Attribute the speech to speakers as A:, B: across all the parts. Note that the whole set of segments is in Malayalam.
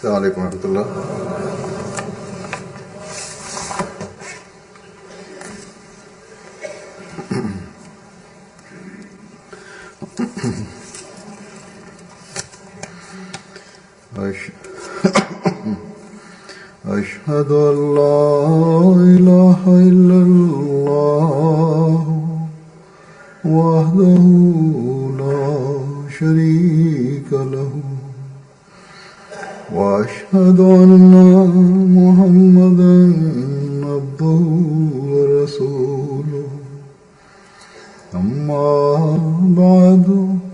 A: अस्सलाम वालेकुम रहमतुल्लाह। أشهد أن لا إله إلا الله وحده لا شريك له وأشهد أن محمدا عبده ورسوله أما بعد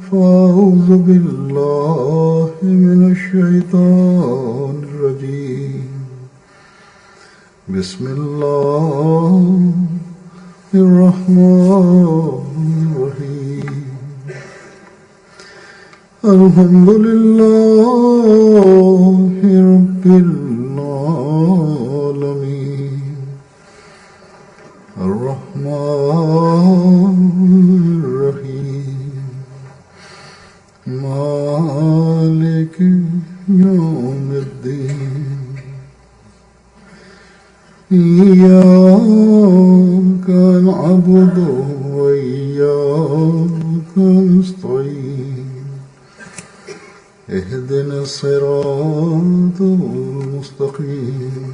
A: فأعوذ بالله من الشيطان الرجيم بسم الله الرحمن الرحيم الحمد لله رب العالمين الرحمن الرحيم مالك يوم الدين إياك نعبد وإياك نستعين اهدنا الصراط المستقيم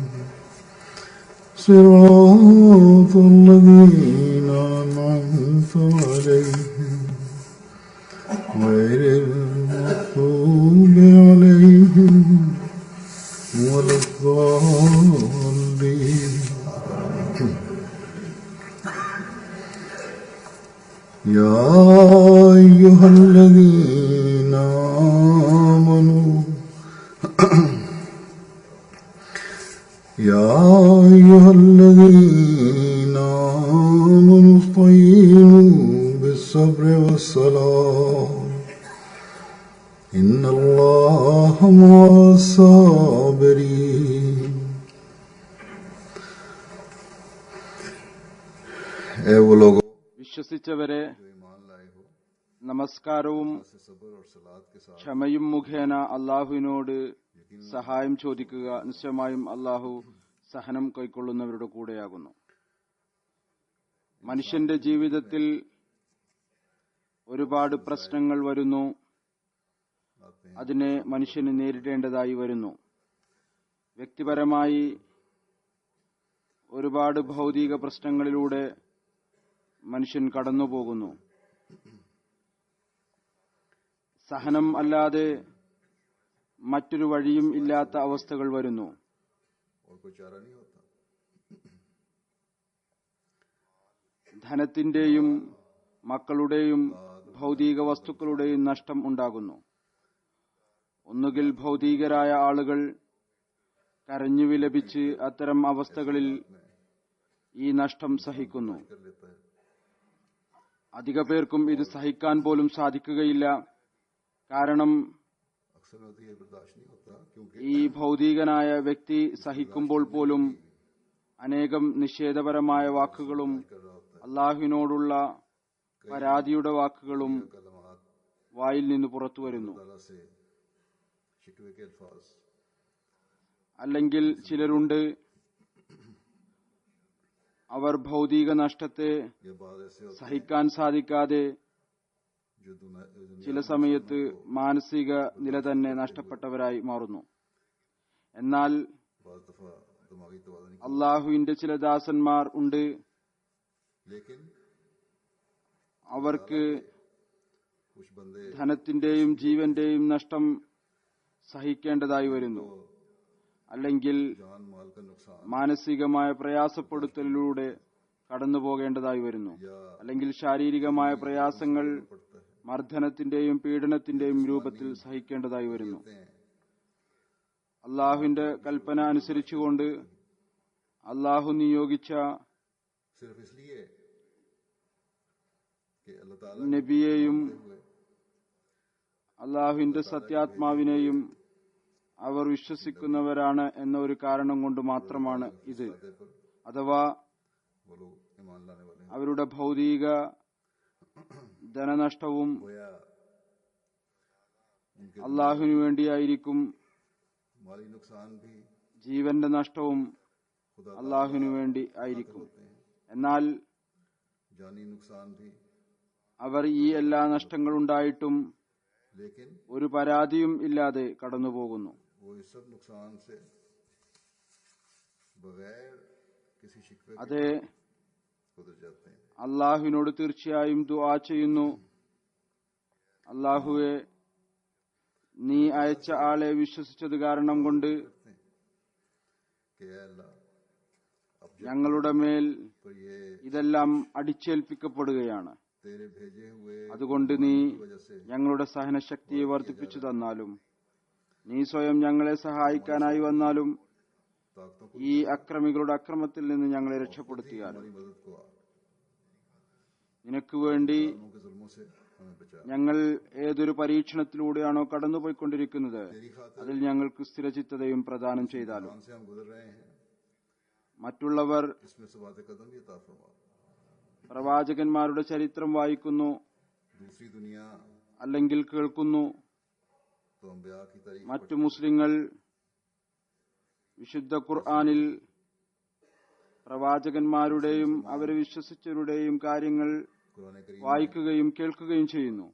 A: صراط الذين أنعمت عليهم غير المغضوب عليهم ولا الضالين. يا أيها الذين آمنوا استعينوا بالصبر والصلاة إن الله مع الصابرين.
B: വിശ്വസിച്ചവരെ, നമസ്കാരവും ക്ഷമയും മുഖേന അള്ളാഹുവിനോട് സഹായം ചോദിക്കുക. നിശ്ചയമായും അള്ളാഹു സഹനം കൈക്കൊള്ളുന്നവരുടെ കൂടെയാകുന്നു. മനുഷ്യന്റെ ജീവിതത്തിൽ ഒരുപാട് പ്രശ്നങ്ങൾ വരുന്നു. അതിനെ മനുഷ്യന് നേരിടേണ്ടതായി വരുന്നു. വ്യക്തിപരമായി ഒരുപാട് ഭൗതിക പ്രശ്നങ്ങളിലൂടെ മനുഷ്യൻ കടന്നുപോകുന്നു. സഹനം അല്ലാതെ മറ്റൊരു വഴിയും ഇല്ലാത്ത അവസ്ഥകൾ വരുന്നു. ധനത്തിന്റെയും മക്കളുടെയും ഭൗതിക വസ്തുക്കളുടെയും നഷ്ടം ഉണ്ടാകുന്നു. ഒന്നുകിൽ ഭൗതികരായ ആളുകൾ കരഞ്ഞു വിലപിച്ച് അത്തരം അവസ്ഥകളിൽ ഈ നഷ്ടം സഹിക്കുന്നു. അധിക പേർക്കും ഇത് സഹിക്കാൻ പോലും സാധിക്കുകയില്ല. കാരണം ഈ ഭൗതികനായ വ്യക്തി സഹിക്കുമ്പോൾ പോലും അനേകം നിഷേധപരമായ വാക്കുകളും അള്ളാഹുവിനോടുള്ള പരാതിയുടെ വാക്കുകളും വായിൽ നിന്ന് പുറത്തു വരുന്നു. അല്ലെങ്കിൽ ചിലരുണ്ട്, അവർ ഭൗതിക നഷ്ടത്തെ സഹിക്കാൻ സാധിക്കാതെ ചില സമയത്ത് മാനസിക നില തന്നെ നഷ്ടപ്പെട്ടവരായി മാറുന്നു. എന്നാൽ അള്ളാഹുവിന്റെ ചില ദാസന്മാർ ഉണ്ട്, അവർക്ക് ധനത്തിന്റെയും ജീവന്റെയും നഷ്ടം സഹിക്കേണ്ടതായി വരുന്നു. അല്ലെങ്കിൽ മാനസികമായ പ്രയാസപ്പെടുത്തലിലൂടെ കടന്നു പോകേണ്ടതായി വരുന്നു. അല്ലെങ്കിൽ ശാരീരികമായ പ്രയാസങ്ങൾ മർദ്ദനത്തിന്റെയും പീഡനത്തിന്റെയും രൂപത്തിൽ സഹിക്കേണ്ടതായി വരുന്നു. അള്ളാഹുവിന്റെ കൽപ്പന അനുസരിച്ചുകൊണ്ട് അള്ളാഹു നിയോഗിച്ച നബിയെയും അള്ളാഹുവിന്റെ സത്യാത്മാവിനെയും അവർ വിശ്വസിക്കുന്നവരാണ് എന്ന ഒരു കാരണം കൊണ്ട് മാത്രമാണ് ഇത്. അഥവാ അവരുടെ ഭൗതിക ധനനഷ്ടവും അള്ളാഹുവിനു വേണ്ടിയായിരിക്കും
A: माली नुकसान भी
B: ജീവന്റെ നഷ്ടവും
A: खुदा
B: അള്ളാഹുവിനു വേണ്ടി ആയിരിക്കും. എന്നാൽ
A: जानी नुकसान भी,
B: അവർ ഈ എല്ലാ നഷ്ടങ്ങളുണ്ടായിട്ടും
A: लेकिन
B: ഒരു പരാതിയും ഇല്ലാതെ കടന്നുപോകുന്നു.
A: वो इस सब नुकसान से बगैर किसी शिकवे के
B: അതെ,
A: गुजर जाते हैं।
B: അള്ളാഹുവിനോട് തീർച്ചയായും ദുആ ചെയ്യുന്നു, അള്ളാഹുവെ, നീ അയച്ച ആളെ വിശ്വസിച്ചത് കാരണം കൊണ്ട്
A: करते हैं कि ऐ अल्लाह अब जब
B: ഞങ്ങളുടെ മേൽ
A: पर ये
B: ഇതെല്ലാം അടിച്ചേൽപ്പിക്കപ്പെടുകയാണ്.
A: तेरे भेजे हुए
B: അതുകൊണ്ട് നീ
A: की वजह से
B: ഞങ്ങളുടെ സഹനശക്തിയെ വർദ്ധിപ്പിച്ചു തന്നാലും, നീ സ്വയം ഞങ്ങളെ സഹായിക്കാനായി വന്നാലും,
A: ताकतों को
B: ഈ അക്രമികളുടെ അക്രമത്തിൽ നിന്ന് ഞങ്ങളെ രക്ഷപ്പെടുത്തിയാലും,
A: हमारी मदद को
B: നിനക്ക് വേണ്ടി
A: आलमों के जुल्मों से हमें बचा।
B: ഞങ്ങൾ ഏതൊരു പരീക്ഷണത്തിലൂടെയാണോ കടന്നുപോയിക്കൊണ്ടിരിക്കുന്നത്
A: तेरी खातिर
B: അതിൽ ഞങ്ങൾക്ക് സ്ഥിരചിത്തതയും പ്രദാനം ചെയ്താലും,
A: से हम गुजर रहे हैं,
B: മറ്റുള്ളവർ
A: इसमें सवात कदम भी अता फरमा।
B: പ്രവാചകന്മാരുടെ ചരിത്രം വായിക്കുന്നു,
A: दूसरी दुनिया
B: അല്ലെങ്കിൽ കേൾക്കുന്നു.
A: तो अंबिया की तारीफ
B: മറ്റു മുസ്ലിങ്ങൾ വിശുദ്ധ ഖുർആനിൽ പ്രവാചകന്മാരുടെയും അവരെ വിശ്വസിച്ചവരുടെയും കാര്യങ്ങൾ
A: कुरान करीम
B: വായിക്കുകയും കേൾക്കുകയും ചെയ്യുന്നു.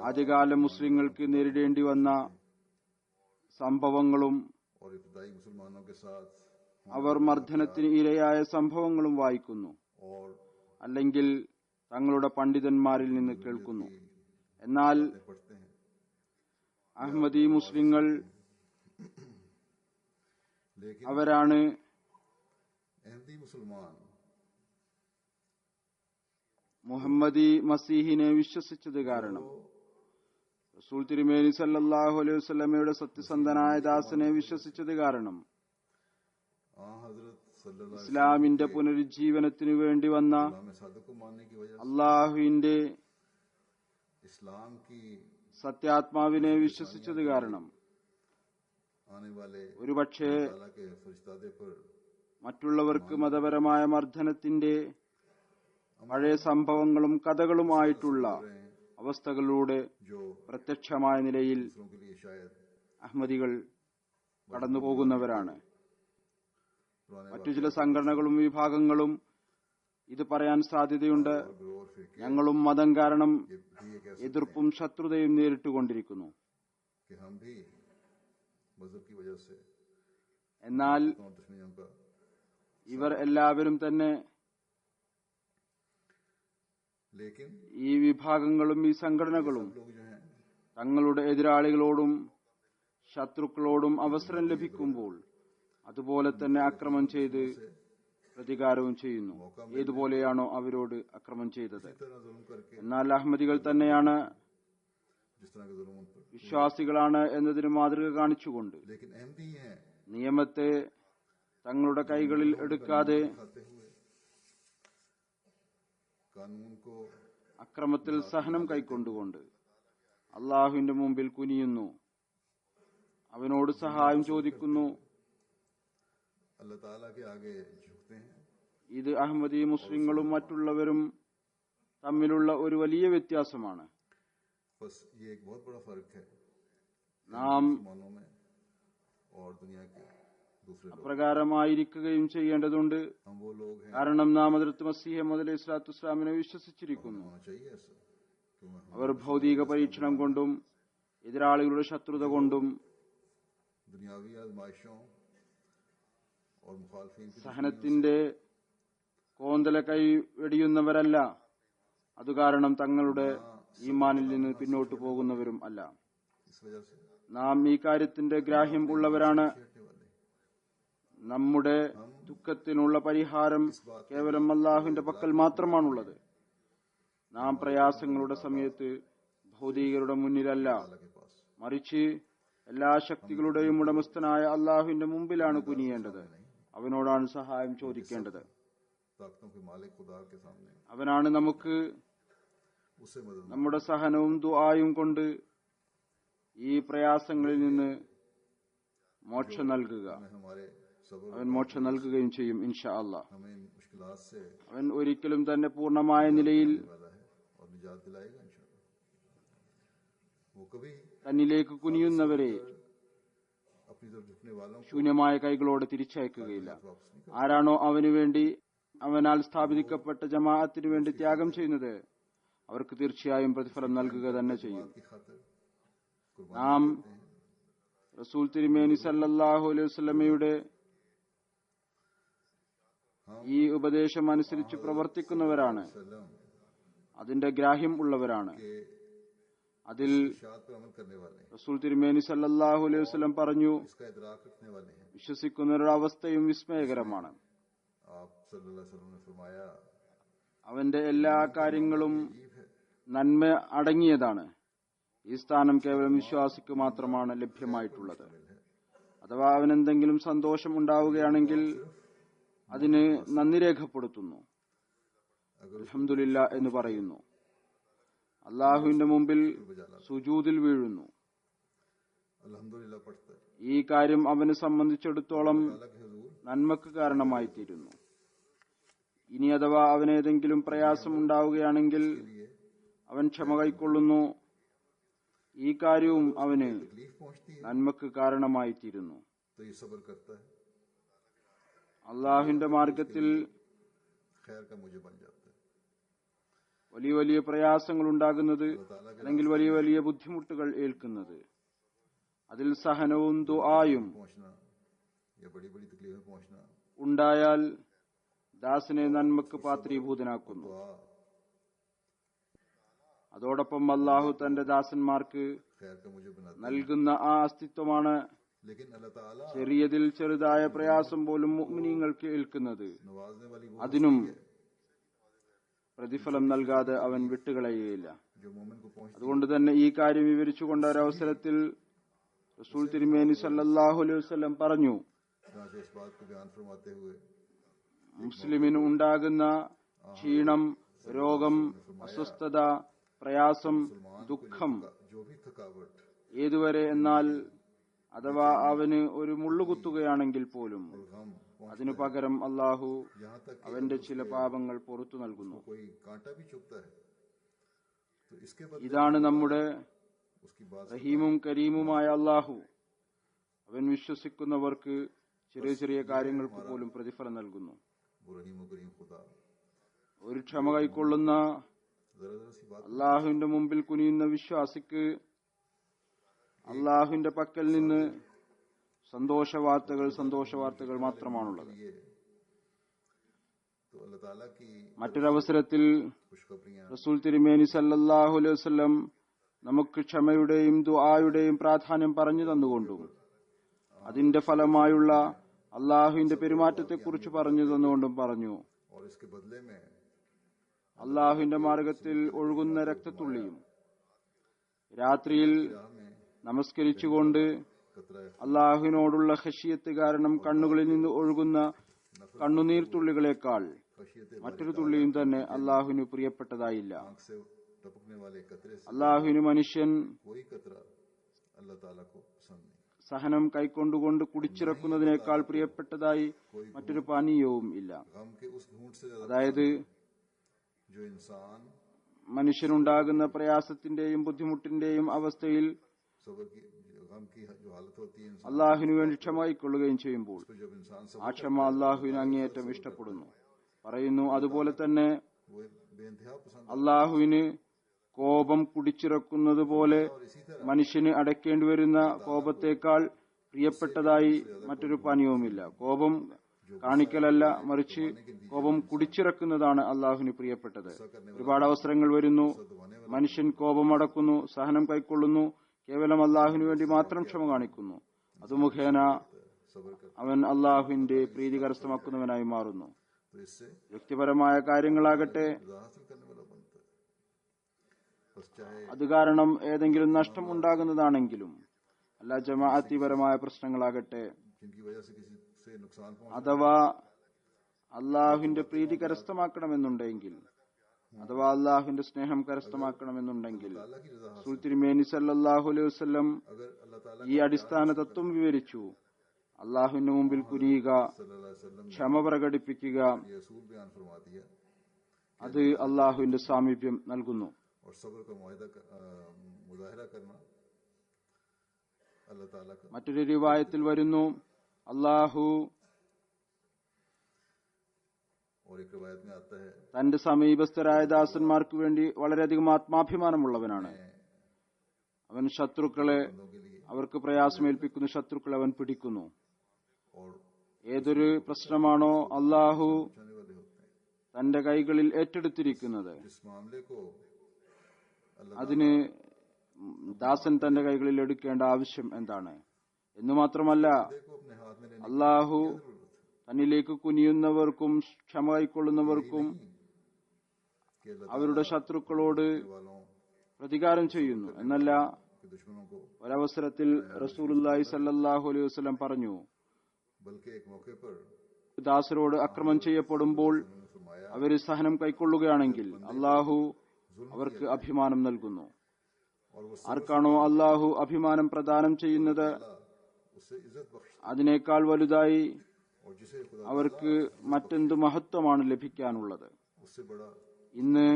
B: ആദ്യകാല മുസ്ലിങ്ങൾക്ക് നേരിടേണ്ടി വന്ന സംഭവങ്ങളും
A: और इब्तदाई मुसलमानों के साथ
B: അവർ മർദ്ദനത്തിന് ഇരയായ സംഭവങ്ങളും വായിക്കുന്നു,
A: और
B: അല്ലെങ്കിൽ തങ്ങളുടെ പണ്ഡിതന്മാരിൽ നിന്ന് കേൾക്കുന്നു. എന്നാൽ
A: पढ़ते हैं।
B: അഹ്മദി മുസ്ലിങ്ങൾ
A: लेकिन
B: അവരാണ്
A: अहमदी मुसलमान
B: മുഹമ്മദി മസീഹിനെ വിശ്വസിച്ചത് കാരണം, റസൂൽ തിരുമേനി സല്ലല്ലാഹു അലൈഹി വസല്ലമയുടെ സത്യസന്ധനായ ദാസനെ വിശ്വസിച്ചത് കാരണം,
A: हजरत सल्लल्लाहु
B: ഇസ്ലാമിന്റെ പുനരുജ്ജീവനത്തിനു വേണ്ടി വന്ന
A: अलैहि सादक को मानने की वजह से
B: അള്ളാഹുവിന്റെ
A: इस्लाम की
B: സത്യാത്മാവിനെ വിശ്വസിച്ചത് കാരണം
A: आने वाले
B: ഒരുപക്ഷെ
A: ताला के फरिश्तादे पर
B: മറ്റുള്ളവർക്ക് മതപരമായ മർദ്ദനത്തിന്റെ പഴയ സംഭവങ്ങളും കഥകളുമായിട്ടുള്ള അവസ്ഥകളിലൂടെ
A: जो
B: പ്രത്യക്ഷമായ നിലയിൽ
A: दूसरों के लिए शायद
B: അഹ്മദികൾ കടന്നുപോകുന്നവരാണ്.
A: पुराने
B: മറ്റു ചില സംഘടനകളും വിഭാഗങ്ങളും ഇത് പറയാൻ സാധ്യതയുണ്ട്.
A: ग्रोह और फिरके
B: ഞങ്ങളും മതം കാരണം
A: ये भी ये कह सकते
B: എതിർപ്പും ശത്രുതയും നേരിട്ടുകൊണ്ടിരിക്കുന്നു.
A: कि हम भी मजहब की वजह से
B: എന്നാൽ
A: दुश्मनियों का
B: ഇവർ എല്ലാവരും തന്നെ,
A: लेकिन
B: ഈ വിഭാഗങ്ങളും ഈ സംഘടനകളും
A: लोग जो हैं
B: തങ്ങളുടെ എതിരാളികളോടും ശത്രുക്കളോടും അവസരം ലഭിക്കുമ്പോൾ അതുപോലെ തന്നെ അക്രമം ചെയ്ത് പ്രതികാരവും ചെയ്യുന്നു. ഏതുപോലെയാണോ അവരോട് അക്രമം ചെയ്തത്.
A: इस तरह जुल्म करके
B: എന്നാൽ അഹ്മദികൾ തന്നെയാണ്
A: जिस तरह के जुल्म उन पर,
B: വിശ്വാസികളാണ് എന്നതിന് മാതൃക കാണിച്ചുകൊണ്ട്
A: लेकिन अहमदी हैं
B: നിയമത്തെ തങ്ങളുടെ കൈകളിൽ എടുക്കാതെ
A: खाते हुए कानून को
B: അക്രമത്തിൽ സഹനം കൈക്കൊണ്ടുകൊണ്ട് അള്ളാഹുവിന്റെ മുമ്പിൽ കുനിയുന്നു, അവനോട് സഹായം ചോദിക്കുന്നു.
A: अल्लाह ताला के आगे झुकते हैं।
B: ഇത് അഹ്മദി മുസ്ലിങ്ങളും മറ്റുള്ളവരും തമ്മിലുള്ള ഒരു വലിയ വ്യത്യാസമാണ്.
A: बस ये एक बहुत बड़ा फर्क है
B: നാം
A: मुसलमानों में और दुनिया के दूसरे लोग।
B: അപ്രകാരമായിരിക്കുകയും ചെയ്യേണ്ടതുണ്ട്.
A: हम वो लोग हैं,
B: കാരണം നാം ഹദ്റത്ത് മസീഹ് മൗഊദ് അലൈഹി സ്വലാത്തു വസ്സലാമിനെ വിശ്വസിച്ചിരിക്കുന്നു.
A: होना चाहिए ऐसा, क्योंकि हम
B: അവർ ഭൗതിക പരീക്ഷണം കൊണ്ടും എതിരാളികളുടെ ശത്രുത കൊണ്ടും
A: दुनियावी आजमाइशों और मुखालफीन की
B: സഹനത്തിന്റെ കോന്തല കൈ വെടിയുന്നവരല്ല. അതുകാരണം തങ്ങളുടെ ഈമാനിൽ നിന്ന് പിന്നോട്ടു പോകുന്നവരും അല്ല.
A: इस वजह से
B: നാം ഈ കാര്യത്തിന്റെ ഗ്രാഹ്യം ഉള്ളവരാണ്.
A: हटने वाले
B: നമ്മുടെ ദുഃഖത്തിനുള്ള പരിഹാരം കേവലം അല്ലാഹുവിന്റെ പക്കൽ മാത്രമാണുള്ളത്. നാം പ്രയാസങ്ങളുടെ സമയത്ത് ഭൗതികരുടെ മുന്നിലല്ല,
A: अल्लाह के पास।
B: മറിച്ച് എല്ലാ ശക്തികളുടെയും ഉടമസ്ഥനായ അള്ളാഹുവിന്റെ മുമ്പിലാണ് കുനിയേണ്ടത്. അവനോടാണ് സഹായം ചോദിക്കേണ്ടത്.
A: ताकतों के मालिक खुदा के सामने
B: അവനാണ് നമുക്ക്
A: उससे मदद
B: നമ്മുടെ സഹനവും ദുആയും കൊണ്ട് ഈ പ്രയാസങ്ങളിൽ നിന്ന് മോക്ഷം നൽകുക.
A: में हमारे सब्र
B: അവൻ മോക്ഷം നൽകുകയും ചെയ്യും ഇൻഷാ അല്ലാഹ്.
A: हमें इन मुश्किलात से
B: അവൻ ഒരിക്കലും തന്നെ പൂർണ്ണമായ നിലയിൽ
A: वाला है और निजात दिलाएगा इंशाअल्लाह। वो कभी
B: തന്നിലേക്ക് കുനിയുന്നവരെ
A: अपनी अपनी तरफ झुकने वालों को
B: ശൂന്യമായ കൈകളോടെ തിരിച്ചയക്കുകയില്ല.
A: वापस नहीं करता।
B: ആരാണോ അവനു വേണ്ടി അവനാൽ സ്ഥാപിക്കപ്പെട്ട ജമാഅത്തിനു വേണ്ടി ത്യാഗം ചെയ്യുന്നത് അവർക്ക് തീർച്ചയായും പ്രതിഫലം നൽകുക തന്നെ ചെയ്യും.
A: की खातिर
B: നാം
A: कुर्बानी करते हैं।
B: റസൂൽ തിരുമേനി സല്ലല്ലാഹു അലൈഹി വസല്ലമയുടെ ഈ ഉപദേശം അനുസരിച്ച് പ്രവർത്തിക്കുന്നവരാണ്,
A: सल्लम
B: അതിന്റെ ഗ്രാഹ്യം ഉള്ളവരാണ്.
A: के
B: അതിൽ
A: इरशाद पर अमल करने वाले हैं,
B: റസൂൽ തിരുമേനി സല്ലല്ലാഹു അലൈഹി വസല്ലം പറഞ്ഞു,
A: इसका इदराक रखने वाले हैं।
B: വിശ്വസിക്കുന്നവരുടെ അവസ്ഥയും വിസ്മയകരമാണ്.
A: आप सल्लल्लाहु अलैहि वसल्लम ने फरमाया
B: അവന്റെ എല്ലാ കാര്യങ്ങളും
A: अजीब है,
B: നന്മ അടങ്ങിയതാണ്. ഈ സ്ഥാനം കേവലം വിശ്വാസിക്ക് മാത്രമാണ് ലഭ്യമായിട്ടുള്ളത്. അഥവാ അവനെന്തെങ്കിലും സന്തോഷം ഉണ്ടാവുകയാണെങ്കിൽ അതിന് നന്ദി രേഖപ്പെടുത്തുന്നു, അൽഹംദുലില്ലാ എന്ന് പറയുന്നു, അള്ളാഹുവിന്റെ മുമ്പിൽ സുജൂദിൽ വീഴുന്നു.
A: अल्हम्दुलिल्लाह पढ़ता है।
B: ഈ കാര്യം അവനെ സംബന്ധിച്ചിടത്തോളം
A: अल्लाह के हुजूर
B: നന്മക്ക് കാരണമായി തീരുന്നു. ഇനി അഥവാ അവനേതെങ്കിലും പ്രയാസം ഉണ്ടാവുകയാണെങ്കിൽ അവൻ ക്ഷമ കൈക്കൊള്ളുന്നു. ഈ കാര്യവും അവന്
A: तकलीफ पहुंचती है
B: നന്മക്ക് കാരണമായി തീരുന്നു.
A: तो ये सब्र करता है,
B: അള്ളാഹുവിന്റെ മാർഗത്തിൽ
A: खैर का मुझे बन जाता है।
B: വലിയ വലിയ പ്രയാസങ്ങൾ ഉണ്ടാകുന്നത് അല്ലെങ്കിൽ വലിയ വലിയ ബുദ്ധിമുട്ടുകൾ ഏൽക്കുന്നത് അതിൽ സഹനവും ദുആയും
A: पहुंचना या बड़ी बड़ी तकलीफें पहुंचना,
B: ഉണ്ടായാൽ ദാസനെ നന്മക്ക് പാത്രീഭൂതനാക്കുന്നു.
A: दुआ
B: അതോടൊപ്പം അള്ളാഹു തന്റെ ദാസന്മാർക്ക്
A: खैर का मुझे बनाता है।
B: നൽകുന്ന ആ അസ്തിത്വമാണ്
A: लेकिन अल्लाह ताला
B: ചെറിയതിൽ ചെറുതായ പ്രയാസം പോലും മുഅ്മിനീങ്ങൾക്ക് ഏൽക്കുന്നത്.
A: नवाजने वाली वो
B: അതിനും പ്രതിഫലം നൽകാതെ അവൻ വിട്ടുകളയുകയില്ല.
A: जो मोमिन को पहुंचती
B: അതുകൊണ്ട് തന്നെ ഈ കാര്യം വിവരിച്ചുകൊണ്ട് ഒരവസരത്തിൽ റസൂൽ തിരുമേനി സല്ലല്ലാഹു അലൈഹി വസല്ലം പറഞ്ഞു,
A: जहाँ से इस बात को बयान फरमाते हुए
B: മുസ്ലിമിന് ഉണ്ടാകുന്ന ക്ഷീണം, രോഗം, അസ്വസ്ഥത, പ്രയാസം, ദുഃഖം
A: जो भी थकावट
B: ഏതുവരെ എന്നാൽ അഥവാ അവന് ഒരു മുള്ളുകുത്തുകയാണെങ്കിൽ പോലും
A: और गम
B: അതിനു പകരം അള്ളാഹു
A: यहाँ तक कि
B: അവന്റെ ചില പാപങ്ങൾ പുറത്തു നൽകുന്നു.
A: कोई कांटा भी चुभता है तो इसके बदले
B: ഇതാണ് നമ്മുടെ
A: उसकी बात
B: റഹീമും കരീമുമായ അള്ളാഹു. അവൻ വിശ്വസിക്കുന്നവർക്ക് ചെറിയ ചെറിയ കാര്യങ്ങൾക്ക് പോലും പ്രതിഫലം നൽകുന്നു.
A: वो रहीम करीम खुदा
B: ഒരു ക്ഷമ കൈക്കൊള്ളുന്ന
A: जरा जरा सी बात
B: അള്ളാഹുവിന്റെ മുമ്പിൽ കുനിയുന്ന വിശ്വാസിക്ക് അള്ളാഹുവിന്റെ പക്കൽ നിന്ന് സന്തോഷ വാർത്തകൾ മാത്രമാണുള്ളത്.
A: ये तो अल्लाह ताला की
B: മറ്റൊരവസരത്തിൽ
A: खुशखबरियां
B: റസൂൽ തിരുമേനി സല്ലല്ലാഹു അലൈഹി വസല്ലം നമുക്ക് ക്ഷമയുടെയും ദുആയുടെയും പ്രാധാന്യം പറഞ്ഞു തന്നുകൊണ്ടും അതിന്റെ ഫലമായുള്ള അള്ളാഹുവിന്റെ പെരുമാറ്റത്തെക്കുറിച്ച് പറഞ്ഞു തന്നുകൊണ്ടും പറഞ്ഞു,
A: और इसके बदले में
B: അള്ളാഹുവിന്റെ മാർഗത്തിൽ ഒഴുകുന്ന രക്തത്തുള്ളിയും രാത്രിയിൽ
A: राह में
B: നമസ്കരിച്ചുകൊണ്ട്
A: कतरा
B: അള്ളാഹുവിനോടുള്ള ഖശിയത്ത് കാരണം കണ്ണുകളിൽ നിന്ന് ഒഴുകുന്ന കണ്ണുനീർ തുള്ളികളെക്കാൾ
A: खशियत
B: മറ്റൊരു തുള്ളിയും തന്നെ അള്ളാഹുവിന് പ്രിയപ്പെട്ടതായില്ല.
A: आंख से टपकने वाले कतरे से
B: അള്ളാഹുവിന് മനുഷ്യൻ
A: कोई कतरा अल्लाह ताला को पसंद नहीं।
B: സഹനം കൈക്കൊണ്ടുകൊണ്ട് കുടിച്ചിറക്കുന്നതിനേക്കാൾ പ്രിയപ്പെട്ടതായി മറ്റൊരു പാനീയവും ഇല്ല.
A: गम के उस घूंट से ज्यादा
B: അതായത്
A: जो इंसान
B: മനുഷ്യനുണ്ടാകുന്ന പ്രയാസത്തിന്റെയും ബുദ്ധിമുട്ടിന്റെയും അവസ്ഥയിൽ
A: सबर की गम की जो हालत होती है इंसान
B: അള്ളാഹുവിനു വേണ്ടി ക്ഷമ കൈക്കൊള്ളുകയും ചെയ്യുമ്പോൾ
A: को जब इंसान
B: ആ
A: सबर
B: ക്ഷമ അള്ളാഹുവിന് അങ്ങേയറ്റം ഇഷ്ടപ്പെടുന്നു. പറയുന്നു, അതുപോലെ തന്നെ
A: वो बेइंतहा पसंद
B: അള്ളാഹുവിന് കോപം കുടിച്ചിറക്കുന്നത് പോലെ
A: और इसी तरह
B: മനുഷ്യന് അടയ്ക്കേണ്ടി വരുന്ന കോപത്തേക്കാൾ പ്രിയപ്പെട്ടതായി മറ്റൊരു പാനീയവുമില്ല. കോപം കാണിക്കലല്ല, മറിച്ച് കോപം കുടിച്ചിറക്കുന്നതാണ് അള്ളാഹുവിന് പ്രിയപ്പെട്ടത്. ഒരുപാട് അവസരങ്ങൾ വരുന്നു, മനുഷ്യൻ കോപം അടക്കുന്നു, സഹനം കൈക്കൊള്ളുന്നു, കേവലം അള്ളാഹുവിന് വേണ്ടി മാത്രം ക്ഷമ കാണിക്കുന്നു. അത് മുഖേന
A: सबर कर
B: അവൻ അള്ളാഹുവിന്റെ പ്രീതി കരസ്ഥമാക്കുന്നവനായി മാറുന്നു.
A: तो इससे
B: വ്യക്തിപരമായ കാര്യങ്ങളാകട്ടെ
A: रजा हासिल करने वाला बनता है। बस चाहे
B: അത് കാരണം ഏതെങ്കിലും നഷ്ടം ഉണ്ടാകുന്നതാണെങ്കിലും അല്ല ജമാഅത്തിപരമായ പ്രശ്നങ്ങളാകട്ടെ
A: जिनकी वजह से किसी से नुकसान पहुंच
B: അഥവാ അള്ളാഹുവിന്റെ പ്രീതി കരസ്ഥമാക്കണമെന്നുണ്ടെങ്കിൽ അഥവാ അള്ളാഹുവിന്റെ സ്നേഹം കരസ്ഥമാക്കണമെന്നുണ്ടെങ്കിൽ
A: अल्लाह की रजा हासिल
B: റസൂൽ തിരുമേനി സല്ലല്ലാഹു അലൈഹി വസല്ലം
A: अगर अल्लाह ताला
B: ഈ അടിസ്ഥാന തത്വം വിവരിച്ചു. അള്ളാഹുവിന്റെ മുമ്പിൽ കുനിയുക,
A: सल्लल्लाहु अलैहि वसल्लम
B: ക്ഷമ പ്രകടിപ്പിക്കുക,
A: ने ये असूल बयान फरमा दिया
B: അത് അള്ളാഹുവിന്റെ സാമീപ്യം നൽകുന്നു.
A: और सब्र का मुजाहरा करना अल्लाह ताला का
B: മറ്റൊരു റിവായത്തിൽ വരുന്നു, അള്ളാഹു
A: और एक रिवायत में आता है
B: തന്റെ സമീപസ്ഥരായ ദാസന്മാർക്ക് വേണ്ടി വളരെയധികം ആത്മാഭിമാനമുള്ളവനാണ്. അവൻ ശത്രുക്കളെ,
A: बंदों के लिए
B: അവർക്ക് പ്രയാസമേൽപ്പിക്കുന്ന ശത്രുക്കളെ അവൻ പിടിക്കുന്നു.
A: और
B: ഏതൊരു പ്രശ്നമാണോ അള്ളാഹു
A: पहुंचाने वाले होते हैं।
B: തന്റെ കൈകളിൽ ഏറ്റെടുത്തിരിക്കുന്നത്,
A: जिस मामले को अल्लाह
B: അതിന് ദാസൻ തന്റെ കൈകളിൽ എടുക്കേണ്ട ആവശ്യം എന്താണ് എന്നു മാത്രമല്ല,
A: ताला को अपने हाथ में लेने
B: അള്ളാഹു
A: की जरूरत है
B: തന്നിലേക്ക് കുനിയുന്നവർക്കും ക്ഷമ കൈക്കൊള്ളുന്നവർക്കും
A: कि अल्लाह
B: അവരുടെ ശത്രുക്കളോട്
A: ताला वालों
B: പ്രതികാരം ചെയ്യുന്നു എന്നല്ല.
A: के दुश्मनों को,
B: ഒരവസരത്തിൽ റസൂലുള്ളാഹി സല്ലല്ലാഹു അലൈഹി വസല്ലം പറഞ്ഞു,
A: बल्कि एक मौके पर
B: ദാസരോട് അക്രമം ചെയ്യപ്പെടുമ്പോൾ
A: उन्होंने फरमाया
B: അവർ സഹനം കൈക്കൊള്ളുകയാണെങ്കിൽ അള്ളാഹു അവർക്ക് അഭിമാനം നൽകുന്നു.
A: और वो
B: ആർക്കാണോ അള്ളാഹു അഭിമാനം പ്രദാനം ചെയ്യുന്നത്,
A: ताला उससे इज्जत बख्श
B: അതിനേക്കാൾ വലുതായി
A: और जिसे खुदा
B: അവർക്ക് മറ്റെന്ത് മഹത്വമാണ് ലഭിക്കാനുള്ളത്.
A: उससे बड़ा
B: ഇന്ന്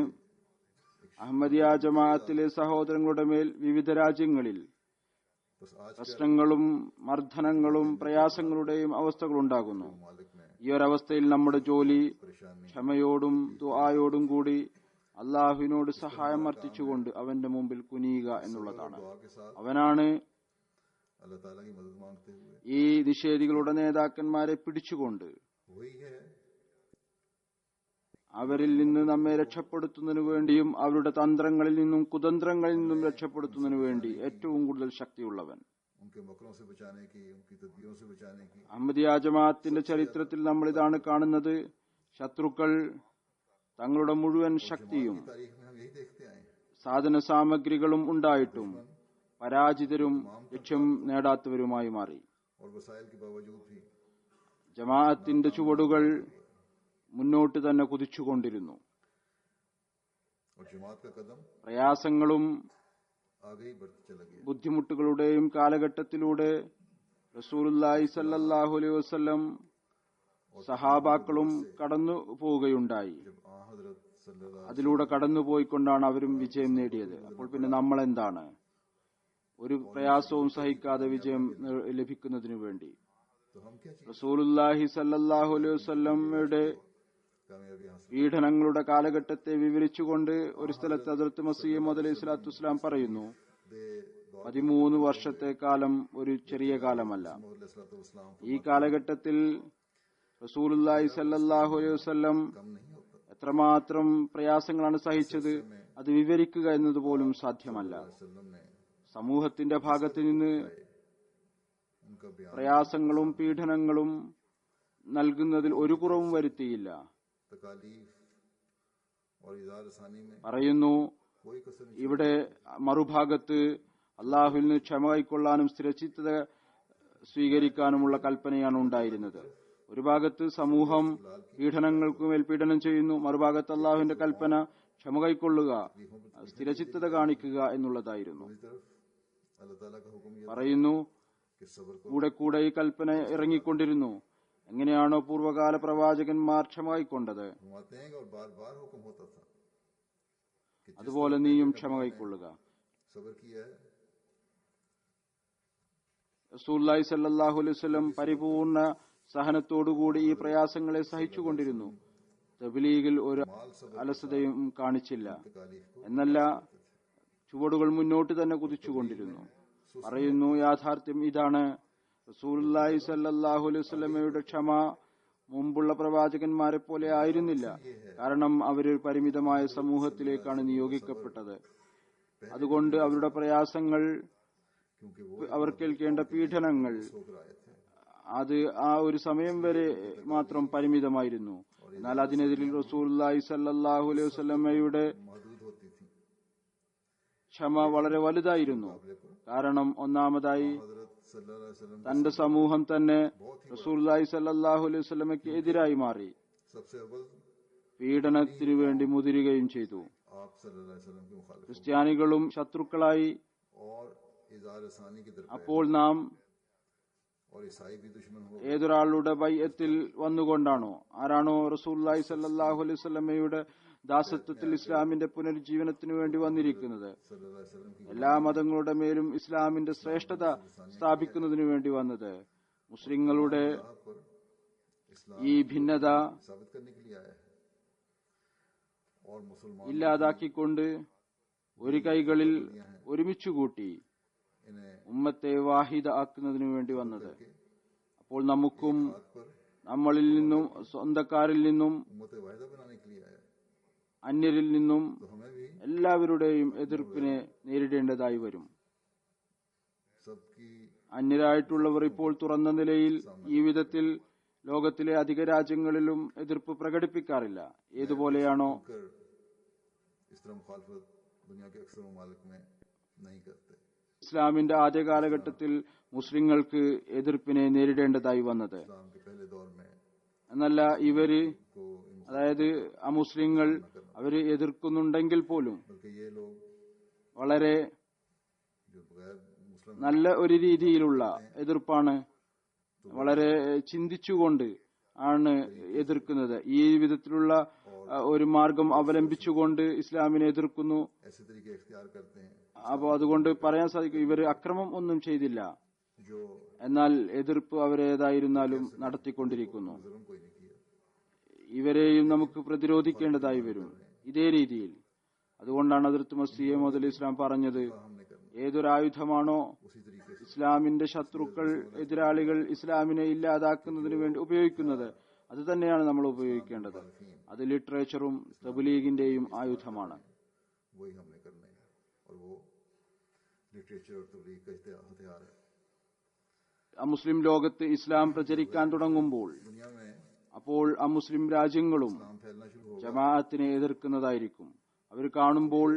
B: അഹമ്മദിയ ജമാഅത്തിലെ സഹോദരങ്ങളുടെ മേൽ വിവിധ രാജ്യങ്ങളിൽ
A: बस आज
B: പ്രശ്നങ്ങളും മർദ്ദനങ്ങളും പ്രയാസങ്ങളുടെയും അവസ്ഥകളുണ്ടാകുന്നു.
A: मालिक में
B: ഈ ഒരവസ്ഥയിൽ നമ്മുടെ ജോലി
A: परेशानी
B: ക്ഷമയോടും ദുആയോടും കൂടി അള്ളാഹുവിനോട് സഹായം അർത്ഥിച്ചുകൊണ്ട് അവന്റെ മുമ്പിൽ കുനിയുക എന്നുള്ളതാണ്.
A: दुआ के साथ
B: അവനാണ്
A: अल्लाह ताला की मदद मांगते हुए
B: ഈ നിഷേധികളുടെ നേതാക്കന്മാരെ പിടിച്ചുകൊണ്ട്
A: वही है
B: അവരിൽ നിന്ന് നമ്മെ രക്ഷപ്പെടുത്തുന്നതിനു വേണ്ടിയും അവരുടെ തന്ത്രങ്ങളിൽ നിന്നും കുതന്ത്രങ്ങളിൽ നിന്നും രക്ഷപ്പെടുത്തുന്നതിനു വേണ്ടി ഏറ്റവും കൂടുതൽ ശക്തിയുള്ളവൻ.
A: उनके मकरों से बचाने की, उनकी तदबीरों से बचाने की
B: അഹമ്മദിയ ജമാഅത്തിന്റെ ചരിത്രത്തിൽ നമ്മൾ ഇതാണ് കാണുന്നത്. ശത്രുക്കൾ തങ്ങളുടെ മുഴുവൻ ശക്തിയും
A: तारीख में हम यही देखते आए हैं।
B: സാധന സാമഗ്രികളും ഉണ്ടായിട്ടും പരാജിതരും ലക്ഷ്യം നേടാത്തവരുമായി മാറി.
A: और वसाइल के बावजूद भी
B: ജമാഅത്തിന്റെ ചുവടുകൾ മുന്നോട്ട് തന്നെ കുതിച്ചുകൊണ്ടിരുന്നു.
A: और जमात का कदम
B: പ്രയാസങ്ങളും
A: आगे ही बढ़ते चला गया।
B: ബുദ്ധിമുട്ടുകളുടെയും കാലഘട്ടത്തിലൂടെ റസൂലുള്ളാഹി സല്ലല്ലാഹു അലൈഹി വസല്ലം സഹാബാക്കളും കടന്നു പോവുകയുണ്ടായി.
A: जब हजरत सल्लल्लाहु
B: അതിലൂടെ കടന്നുപോയിക്കൊണ്ടാണ് അവരും വിജയം നേടിയത്. അപ്പോൾ പിന്നെ നമ്മൾ എന്താണ്? ഒരു പ്രയാസവും സഹിക്കാതെ വിജയം ലഭിക്കുന്നതിനു വേണ്ടി
A: तो हम क्या चीज
B: റസൂലുള്ളാഹി സല്ലല്ലാഹു അലൈഹി വസല്ലമയുടെ
A: कामयाबी हासिल
B: പീഡനങ്ങളുടെ കാലഘട്ടത്തെ വിവരിച്ചുകൊണ്ട് ഒരു സ്ഥലത്ത് ഹദ്റത്ത് മസീഹ് മൗഊദ് അലൈഹി സ്വലാത്തു വസ്സലാം പറയുന്നു,
A: दे
B: 13 വർഷത്തെ കാലം ഒരു ചെറിയ കാലമല്ല.
A: दौलतलाम
B: ഈ കാലഘട്ടത്തിൽ റസൂലുള്ളാഹി സല്ലല്ലാഹു അലൈഹി വസല്ലം
A: कम नहीं होता।
B: എത്രമാത്രം പ്രയാസങ്ങളാണ് സഹിച്ചത് അത് വിവരിക്കുക എന്നതുപോലും സാധ്യമല്ല.
A: वसल्लम ने
B: സമൂഹത്തിന്റെ ഭാഗത്ത് നിന്ന്
A: उनका बयान
B: പ്രയാസങ്ങളും പീഡനങ്ങളും നൽകുന്നതിൽ ഒരു കുറവും വരുത്തിയില്ല.
A: तकालीफ और इज़ार रसानी में
B: പറയുന്നു,
A: कोई कसर नहीं।
B: ഇവിടെ മറുഭാഗത്ത് അള്ളാഹുവിൽ നിന്ന് ക്ഷമ കൈക്കൊള്ളാനും സ്ഥിരചിത്തത സ്വീകരിക്കാനുമുള്ള കൽപ്പനയാണ് ഉണ്ടായിരുന്നത്. ഒരു ഭാഗത്ത് സമൂഹം പീഡനങ്ങൾക്കുമേൽ പീഡനം ചെയ്യുന്നു, മറുഭാഗത്ത് അള്ളാഹുവിന്റെ കൽപ്പന ക്ഷമ കൈക്കൊള്ളുക, സ്ഥിരചിത്തത കാണിക്കുക എന്നുള്ളതായിരുന്നു.
A: दूसरी तरफ अल्लाह ताला का हुक्म यह
B: പറയുന്നു,
A: कि सब्र को
B: കൂടെ കൂടെ ഈ കൽപ്പന ഇറങ്ങിക്കൊണ്ടിരുന്നു. എങ്ങനെയാണോ പൂർവ്വകാല പ്രവാചകന്മാർ ക്ഷമ കൈക്കൊണ്ടത്,
A: घुमाते हैं और बार बार हुक्म होता था कि जिस
B: അതുപോലെ നീയും ക്ഷമ കൈക്കൊള്ളുക.
A: सब्र किया है
B: റസൂലുള്ളാഹി സല്ലല്ലാഹു അലൈഹി വസല്ലം പരിപൂർണ സഹനത്തോടുകൂടി ഈ പ്രയാസങ്ങളെ സഹിച്ചുകൊണ്ടിരുന്നു. തബ്ലീഗിൽ ഒരു
A: माल सब्र
B: അലസതയും കാണിച്ചില്ല.
A: तकालीफ को
B: എന്നല്ല, ചുവടുകൾ മുന്നോട്ട് തന്നെ കുതിച്ചുകൊണ്ടിരുന്നു. പറയുന്നു, യാഥാർത്ഥ്യം ഇതാണ്, റസൂലുള്ളാഹി സല്ലല്ലാഹു അലൈഹി വസല്ലമയുടെ ക്ഷമ മുമ്പുള്ള പ്രവാചകന്മാരെ പോലെ ആയിരുന്നില്ല. കാരണം അവരൊരു പരിമിതമായ സമൂഹത്തിലേക്കാണ് നിയോഗിക്കപ്പെട്ടത്. അതുകൊണ്ട് അവരുടെ പ്രയാസങ്ങൾ,
A: क्योंकि वो
B: അവർ കേൾക്കേണ്ട പീഡനങ്ങൾ
A: होकर आए थे।
B: അത് ആ ഒരു സമയം വരെ മാത്രം പരിമിതമായിരുന്നു. എന്നാൽ അതിനെതിരിൽ റസൂലുള്ളാഹി സല്ലല്ലാഹു അലൈഹി വസല്ലമയുടെ
A: महदूद होती थी।
B: ക്ഷമ വളരെ വലുതായിരുന്നു. കാരണം ഒന്നാമതായി
A: हजरत सल्लल्लाहु अलैहि वसल्लम
B: തന്റെ സമൂഹം തന്നെ റസൂലുള്ളാഹി സല്ലല്ലാഹു അലൈഹി വസല്ലമയ്ക്ക് എതിരായി മാറി
A: सबसे अव्वल
B: പീഡനത്തിനു വേണ്ടി മുതിരുകയും ചെയ്തു.
A: आप सल्लल्लाहु अलैहि वसल्लम के मुखालिफ
B: ക്രിസ്ത്യാനികളും ശത്രുക്കളായി.
A: और इज़ार रसानी की तरफ
B: അപ്പോൾ നാം
A: और ईसाई भी दुश्मन हो
B: ഏതൊരാളുടെ ബൈഅത്തിൽ വന്നുകൊണ്ടാണോ, ആരാണോ റസൂലുള്ളാഹി സല്ലല്ലാഹു അലൈഹി വസല്ലമയുടെ ദാസത്വത്തിൽ ഇസ്ലാമിന്റെ പുനരുജ്ജീവനത്തിനു വേണ്ടി വന്നിരിക്കുന്നത്.
A: सल्लल्लाहु अलैहि वसल्लम की
B: എല്ലാ മതങ്ങളുടെ മേലും ഇസ്ലാമിന്റെ ശ്രേഷ്ഠത സ്ഥാപിക്കുന്നതിനു വേണ്ടി വന്നത്. മുസ്ലിങ്ങളുടെ
A: राह पर इस्लाम
B: ഈ ഭിന്നത
A: साबित करने के लिए आया है और मुसलमान
B: ഇല്ലാതാക്കിക്കൊണ്ട് ഒരു കൈകളിൽ ഒരുമിച്ചുകൂട്ടി
A: इन्हें
B: ഉമ്മത്തെ വാഹിദ ആക്കുന്നതിനു വേണ്ടി വന്നത്. അപ്പോൾ നമുക്കും
A: हाथ पर
B: നമ്മളിൽ നിന്നും സ്വന്തക്കാരിൽ നിന്നും
A: उम्मत वाहिदा बनाने के लिए आया है।
B: അന്യരിൽ നിന്നും
A: तो हमें भी
B: എല്ലാവരുടെയും എതിർപ്പിനെ നേരിടേണ്ടതായി വരും.
A: सबकी
B: അന്യരായിട്ടുള്ളവർ ഇപ്പോൾ തുറന്ന നിലയിൽ ഈ വിധത്തിൽ ലോകത്തിലെ അധിക രാജ്യങ്ങളിലും എതിർപ്പ് പ്രകടിപ്പിക്കാറില്ല. ഏതുപോലെയാണോ
A: कर इस तरह मुखालफत दुनिया के अक्सर ममालिक में नहीं करते।
B: ഇസ്ലാമിന്റെ ആദ്യ കാലഘട്ടത്തിൽ മുസ്ലിങ്ങൾക്ക് എതിർപ്പിനെ നേരിടേണ്ടതായി വന്നത്.
A: इस्लाम के पहले दौर में
B: എന്നല്ല ഇവര്
A: को
B: അതായത് അമുസ്ലിങ്ങൾ അവര് എതിർക്കുന്നുണ്ടെങ്കിൽ പോലും
A: बल्कि ये लोग
B: വളരെ
A: जो बगैर मुस्लिम
B: നല്ല ഒരു രീതിയിലുള്ള എതിർപ്പാണ്, വളരെ ചിന്തിച്ചുകൊണ്ട് ആണ് എതിർക്കുന്നത്. ഈ വിധത്തിലുള്ള ഒരു മാർഗം അവലംബിച്ചുകൊണ്ട് ഇസ്ലാമിനെ എതിർക്കുന്നു.
A: ऐसे तरीके इख्तियार करते हैं
B: അപ്പോൾ അതുകൊണ്ട് പറയാൻ സാധിക്കും ഇവർ അക്രമം ഒന്നും ചെയ്തില്ല,
A: जो
B: എന്നാൽ എതിർപ്പ് അവരേതായിരുന്നാലും നടത്തിക്കൊണ്ടിരിക്കുന്നു.
A: जुल्म कोई नहीं किया।
B: ഇവരെയും നമുക്ക് പ്രതിരോധിക്കേണ്ടതായി വരും ഇതേ രീതിയിൽ. അതുകൊണ്ടാണ് ഹദ്റത്ത് മസീഹ് മൗഊദ് അലൈഹി ഇസ്ലാം പറഞ്ഞത്,
A: हमने करना
B: ഏതൊരായുധമാണോ
A: उसी तरीके से
B: ഇസ്ലാമിന്റെ ശത്രുക്കൾ എതിരാളികൾ ഇസ്ലാമിനെ ഇല്ലാതാക്കുന്നതിന് വേണ്ടി ഉപയോഗിക്കുന്നത് അത് തന്നെയാണ് നമ്മൾ ഉപയോഗിക്കേണ്ടത്. അത് ലിറ്ററേച്ചറും തബ്ലീഗിന്റെയും ആയുധമാണ്.
A: वही हमने करना है और वो लिटरेचर और तबलीग का हथियार है।
B: അമുസ്ലിം ലോകത്ത് ഇസ്ലാം പ്രചരിക്കാൻ തുടങ്ങുമ്പോൾ
A: दुनिया में
B: അപ്പോൾ അമുസ്ലിം രാജ്യങ്ങളും
A: इस्लाम फैलना शुरू होगा।
B: ജമാഅത്തിനെ എതിർക്കുന്നതായിരിക്കും. അവർ കാണുമ്പോൾ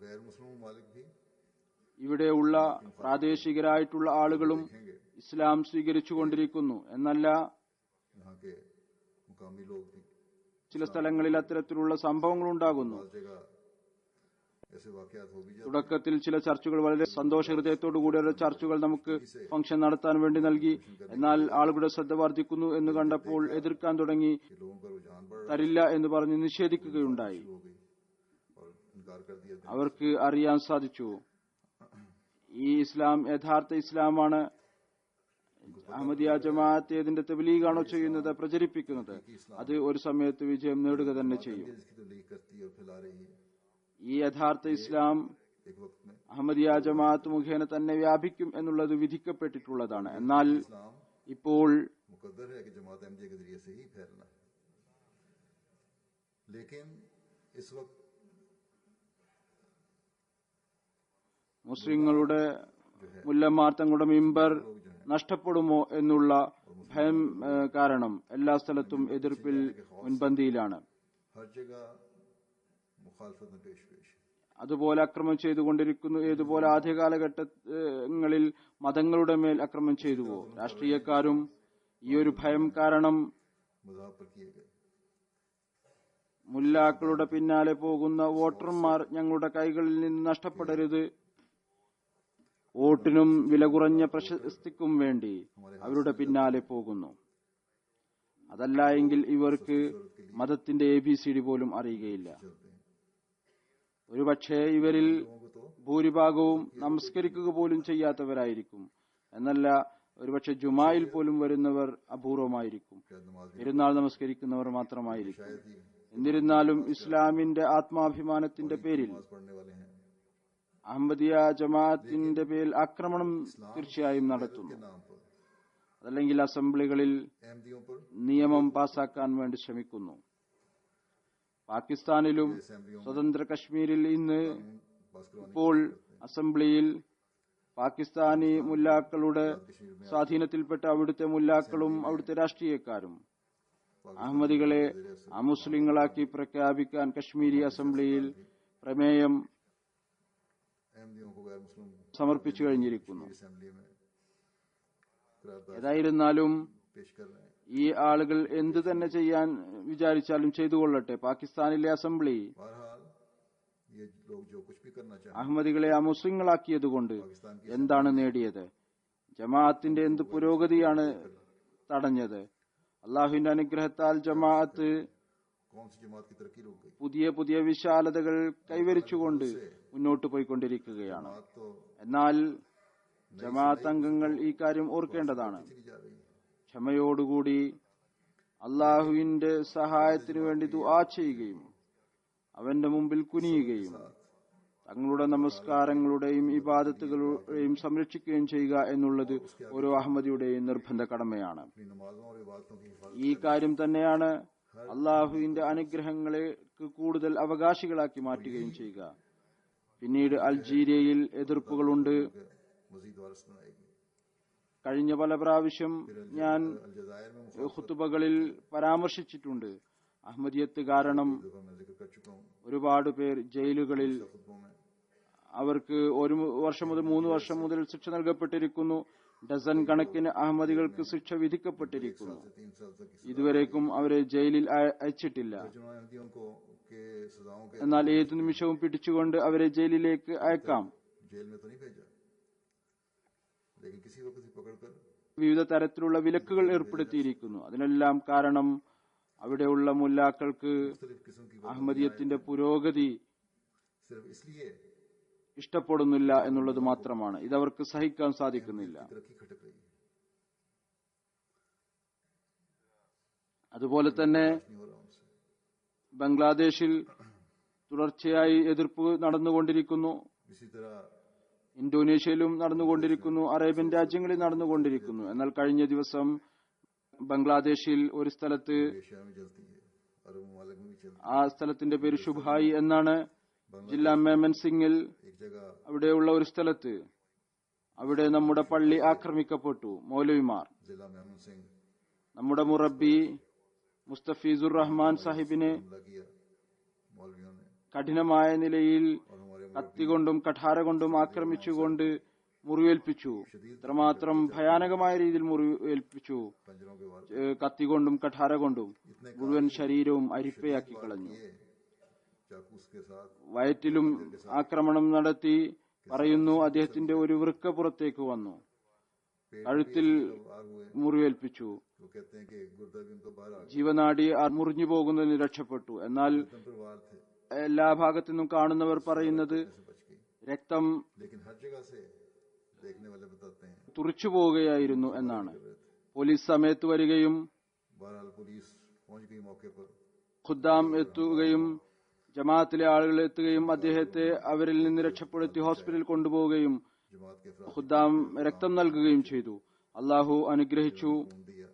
A: गैर मुस्लिम ममालिक भी
B: ഇവിടെയുള്ള പ്രാദേശികരായിട്ടുള്ള ആളുകളും ഇസ്ലാം സ്വീകരിച്ചുകൊണ്ടിരിക്കുന്നു എന്നല്ല,
A: यहाँ के मुकामी लोग भी
B: ചില സ്ഥലങ്ങളിൽ അത്തരത്തിലുള്ള സംഭവങ്ങൾ ഉണ്ടാകുന്നു.
A: हर जगह ऐसे वाकयात हो भी जाते
B: തുടക്കത്തിൽ ചില ചർച്ചുകൾ വളരെ സന്തോഷഹൃദയത്തോടുകൂടി ഓരോ ചർച്ചുകൾ നമുക്ക് ഫംഗ്ഷൻ നടത്താൻ വേണ്ടി നൽകി. എന്നാൽ ആളുകളുടെ ശ്രദ്ധ വർദ്ധിക്കുന്നു എന്ന് കണ്ടപ്പോൾ എതിർക്കാൻ തുടങ്ങി.
A: कि लोगों का रुझान बढ़
B: തരില്ല എന്ന് പറഞ്ഞ് നിഷേധിക്കുകയുണ്ടായി.
A: हो गई और इनकार कर दिया।
B: അവർക്ക് അറിയാൻ സാധിച്ചു ഈ ഇസ്ലാം യഥാർത്ഥ ഇസ്ലാമാണ്. അഹമ്മദിയ ജമാഅത്ത് ഏതിന്റെ തബ്ലീഗാണോ ചെയ്യുന്നത്, പ്രചരിപ്പിക്കുന്നത്, അത് ഒരു സമയത്ത് വിജയം നേടുക തന്നെ ചെയ്യും.
A: इसकी तबलीग करती है और फैला रही है।
B: ഈ യഥാർത്ഥ ഇസ്ലാം
A: एक वक्त में
B: അഹമ്മദിയ ജമാഅത്ത് മുഖേന തന്നെ വ്യാപിക്കും എന്നുള്ളത് വിധിക്കപ്പെട്ടിട്ടുള്ളതാണ്. എന്നാൽ
A: इस्लाम
B: ഇപ്പോൾ
A: मुकद्दर है कि जमात अहमदिया के जरिए से ही फैलना है। लेकिन इस वक्त
B: മുസ്ലിങ്ങളുടെ മുല്ലമാർ തങ്ങളുടെ മിമ്പർ നഷ്ടപ്പെടുമോ എന്നുള്ള ഭയം കാരണം എല്ലാ സ്ഥലത്തും എതിർപ്പിൽ മുൻപന്തിയിലാണ്.
A: हर जगह मुखालफत में पेश पेश है।
B: അതുപോലെ അക്രമം ചെയ്തുകൊണ്ടിരിക്കുന്നു. ഏതുപോലെ ആദ്യ കാലഘട്ടങ്ങളിൽ മതങ്ങളുടെ മേൽ അക്രമം ചെയ്തുവോ, രാഷ്ട്രീയക്കാരും ഈ ഒരു ഭയം കാരണം
A: मज़हब पर किए गए
B: മുല്ലാക്കളുടെ പിന്നാലെ പോകുന്ന വോട്ടർമാർ ഞങ്ങളുടെ കൈകളിൽ നിന്ന് നഷ്ടപ്പെടരുത്, വോട്ടിനും വില കുറഞ്ഞ പ്രശസ്തിക്കും വേണ്ടി അവരുടെ പിന്നാലെ പോകുന്നു. അതല്ല എങ്കിൽ ഇവർക്ക് മതത്തിന്റെ ABCD പോലും അറിയുകയില്ല.
A: चलते हैं।
B: ഒരുപക്ഷെ ഇവരിൽ
A: लोगों को तो
B: ഭൂരിഭാഗവും നമസ്കരിക്കുക പോലും ചെയ്യാത്തവരായിരിക്കും. എന്നല്ല, ഒരുപക്ഷെ ജുമായിൽ പോലും വരുന്നവർ അപൂർവമായിരിക്കും.
A: शायद नमाज भी
B: പെരുന്നാൾ നമസ്കരിക്കുന്നവർ മാത്രമായിരിക്കും.
A: शायद ही
B: എന്നിരുന്നാലും ഇസ്ലാമിന്റെ ആത്മാഭിമാനത്തിന്റെ പേരിൽ
A: नमाज पढ़ने वाले हैं
B: അഹമ്മദിയ ജമാഅത്തിന്റെ പേരിൽ ആക്രമണം തീർച്ചയായും നടത്തുന്നു.
A: के नाम पर
B: അതല്ലെങ്കിൽ അസംബ്ലികളിൽ
A: अहमदियों पर
B: നിയമം പാസാക്കാൻ വേണ്ടി ശ്രമിക്കുന്നു. പാകിസ്ഥാനിലും സ്വതന്ത്ര കശ്മീരിൽ ഇന്ന്
A: पास करवाने
B: ഇപ്പോൾ അസംബ്ലിയിൽ പാകിസ്ഥാനി മുല്ലാക്കളുടെ സ്വാധീനത്തിൽപ്പെട്ട അവിടുത്തെ മുല്ലാക്കളും അവിടുത്തെ രാഷ്ട്രീയക്കാരും അഹമ്മദികളെ അമുസ്ലിങ്ങളാക്കി പ്രഖ്യാപിക്കാൻ കശ്മീരി അസംബ്ലിയിൽ പ്രമേയം
A: अहमदियों को गैर मुस्लिम
B: സമർപ്പിച്ചു കഴിഞ്ഞിരിക്കുന്നു.
A: असेंबली में करारदाद
B: ഏതായിരുന്നാലും
A: पेश कर रहे हैं।
B: ഈ ആളുകൾ എന്ത് തന്നെ ചെയ്യാൻ വിചാരിച്ചാലും ചെയ്തുകൊള്ളട്ടെ. പാകിസ്ഥാനിലെ അസംബ്ലി
A: बहरहाल ये लोग जो कुछ भी करना चाहें
B: അഹമ്മദികളെ അമുസ്ലിങ്ങളാക്കിയതുകൊണ്ട് എന്താണ് നേടിയത്? ജമാഅത്തിന്റെ എന്ത് പുരോഗതിയാണ് തടഞ്ഞത്? അള്ളാഹുവിന്റെ അനുഗ്രഹത്താൽ ജമാഅത്ത്
A: कौन सी जमात की तरक्की रुक गई।
B: പുതിയ പുതിയ വിശാലതകൾ കൈവരിച്ചുകൊണ്ട് മുന്നോട്ട് പോയിക്കൊണ്ടിരിക്കുകയാണ്. എന്നാൽ ജമാഅത്ത് അംഗങ്ങൾ ഈ കാര്യം ഓർക്കേണ്ടതാണ്.
A: चली जा रही है।
B: ക്ഷമയോടുകൂടി അള്ളാഹുവിന്റെ സഹായത്തിനു വേണ്ടി ദുആ ചെയ്യുകയും അവന്റെ മുമ്പിൽ കുനിയുകയും തങ്ങളുടെ നമസ്കാരങ്ങളുടെയും ഇബാദത്തുകളുടെയും സംരക്ഷിക്കുകയും ചെയ്യുക എന്നുള്ളത് ഓരോ അഹമ്മദിയുടെയും നിർബന്ധ കടമയാണ്.
A: अपनी नमाजों और इबादतों की हिफाजत
B: ഈ കാര്യം തന്നെയാണ് അള്ളാഹുവിന്റെ അനുഗ്രഹങ്ങളെക്ക് കൂടുതൽ അവകാശികളാക്കി മാറ്റുകയും ചെയ്യുക. പിന്നീട് അൾജീരിയയിൽ എതിർപ്പുകളുണ്ട്.
A: के मजीद वारिस बनाएगी।
B: കഴിഞ്ഞ പല പ്രാവശ്യം ഞാൻ
A: अलजायर में
B: ഖുതുബകളിൽ പരാമർശിച്ചിട്ടുണ്ട്. അഹമ്മദിയത്ത് കാരണം
A: दफा मैं जिक्र कर चुका हूँ
B: ഒരുപാട് പേർ ജയിലുകളിൽ
A: खुतबों में।
B: അവർക്ക് 1 വർഷം മുതൽ 3 വർഷം മുതൽ ശിക്ഷ നൽകപ്പെട്ടിരിക്കുന്നു. ഡസൻ കണക്കിന് അഹമ്മദികൾക്ക് ശിക്ഷ വിധിക്കപ്പെട്ടിരിക്കുന്നു.
A: 3 साल तक की
B: ഇതുവരേക്കും അവരെ ജയിലിൽ അയച്ചിട്ടില്ല.
A: जिन्होंने अहमदियों को के सजाओं के
B: എന്നാൽ ഏതു നിമിഷവും പിടിച്ചുകൊണ്ട് അവരെ ജയിലിലേക്ക് അയക്കാം.
A: जेल में तो नहीं भेजा, लेकिन किसी वक्त ही पकड़कर
B: വിവിധ തരത്തിലുള്ള വിലക്കുകൾ ഏർപ്പെടുത്തിയിരിക്കുന്നു. അതിനെല്ലാം കാരണം അവിടെയുള്ള മുല്ലാക്കൾക്ക്
A: मुख्तलिफ किस्म की
B: അഹമ്മദിയത്തിന്റെ പുരോഗതി
A: सिर्फ इसलिए
B: ഇഷ്ടപ്പെടുന്നില്ല എന്നുള്ളത് മാത്രമാണ്. ഇതവർക്ക് സഹിക്കാൻ സാധിക്കുന്നില്ല.
A: तरक्की खटक रही है।
B: അതുപോലെ തന്നെ
A: नहीं हो रहा उनसे।
B: ബംഗ്ലാദേശിൽ തുടർച്ചയായി എതിർപ്പ് നടന്നുകൊണ്ടിരിക്കുന്നു.
A: इसी तरह
B: ഇന്തോനേഷ്യയിലും നടന്നുകൊണ്ടിരിക്കുന്നു. അറേബ്യൻ രാജ്യങ്ങളിൽ നടന്നുകൊണ്ടിരിക്കുന്നു. എന്നാൽ കഴിഞ്ഞ ദിവസം ബംഗ്ലാദേശിൽ ഒരു സ്ഥലത്ത്,
A: एशिया में चलती है, अरब ममालिक में भी चलती
B: ആ സ്ഥലത്തിന്റെ പേര് ശുഭായി എന്നാണ്, ജില്ലാ മേമൻ സിംഗിൽ
A: है। एक जगह
B: അവിടെയുള്ള ഒരു സ്ഥലത്ത് അവിടെ നമ്മുടെ പള്ളി ആക്രമിക്കപ്പെട്ടു. മൗലവിമാർ,
A: जिला मेमन सिंह
B: നമ്മുടെ മുറബി മുസ്തഫീസുർ റഹ്മാൻ സാഹിബിനെ
A: हमला किया मौलवियों ने,
B: കഠിനമായ നിലയിൽ
A: और हमारे
B: കത്തികൊണ്ടും കഠാര കൊണ്ടും ആക്രമിച്ചുകൊണ്ട് മുറിവേൽപ്പിച്ചു. ഇത്രമാത്രം ഭയാനകമായ രീതിയിൽ മുറിവേൽപ്പിച്ചു.
A: पंजरों के वार
B: കത്തികൊണ്ടും കഠാര കൊണ്ടും മുഴുവൻ ശരീരവും അരിപ്പയാക്കി കളഞ്ഞു.
A: किए, चाकूस के साथ
B: വയറ്റിലും ആക്രമണം നടത്തി. പറയുന്നു അദ്ദേഹത്തിന്റെ ഒരു വൃക്ക പുറത്തേക്ക് വന്നു.
A: पेट
B: കഴുത്തിൽ
A: वार हुए।
B: മുറിവേൽപ്പിച്ചു.
A: वो कहते हैं कि गुर्दा भी उनको बाहर आ गया,
B: ജീവനാടി മുറിഞ്ഞു പോകുന്നതിന് രക്ഷപ്പെട്ടു. എന്നാൽ
A: तन पर वार थे,
B: എല്ലാ ഭാഗത്തു നിന്നും കാണുന്നവർ പറയുന്നത്
A: से बच गई।
B: രക്തം
A: लेकिन हर जगह से देखने वाले बताते हैं
B: തുറിച്ചു പോവുകയായിരുന്നു എന്നാണ്. പോലീസ് സമയത്ത് വരികയും
A: बहरहाल पुलिस पहुंच गई मौके पर।
B: ഖുദ്ദാം എത്തുകയും ജമാഅത്തിലെ ആളുകൾ എത്തുകയും അദ്ദേഹത്തെ അവരിൽ നിന്ന് രക്ഷപ്പെടുത്തി ഹോസ്പിറ്റലിൽ കൊണ്ടുപോവുകയും
A: जमात के अफराद
B: ഖുദ്ദാം രക്തം നൽകുകയും ചെയ്തു. അള്ളാഹു അനുഗ്രഹിച്ചു.
A: खून दिया।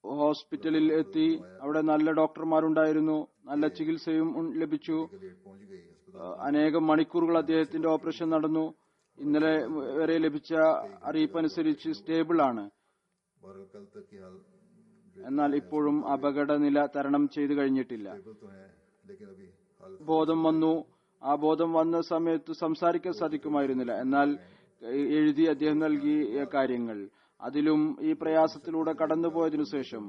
B: ഹോസ്പിറ്റലിൽ എത്തി. അവിടെ നല്ല ഡോക്ടർമാരുണ്ടായിരുന്നു. നല്ല ചികിത്സയും ലഭിച്ചു.
A: लेट पहुंच गई अस्पताल।
B: അനേകം മണിക്കൂറുകൾ അദ്ദേഹത്തിന്റെ ഓപ്പറേഷൻ നടന്നു. ഇന്നലെ വരെ ലഭിച്ച അറിയിപ്പനുസരിച്ച് സ്റ്റേബിൾ ആണ്.
A: बहरहाल कल तक की हाल
B: എന്നാൽ ഇപ്പോഴും അപകടനില തരണം ചെയ്തു കഴിഞ്ഞിട്ടില്ല.
A: स्टेबल तो है, लेकिन अभी हालत
B: ബോധം വന്നു. ആ ബോധം വന്ന സമയത്ത് സംസാരിക്കാൻ സാധിക്കുമായിരുന്നില്ല. എന്നാൽ എഴുതി അദ്ദേഹം നൽകിയ കാര്യങ്ങൾ, അതിലും ഈ പ്രയാസത്തിലൂടെ കടന്നുപോയതിനു ശേഷം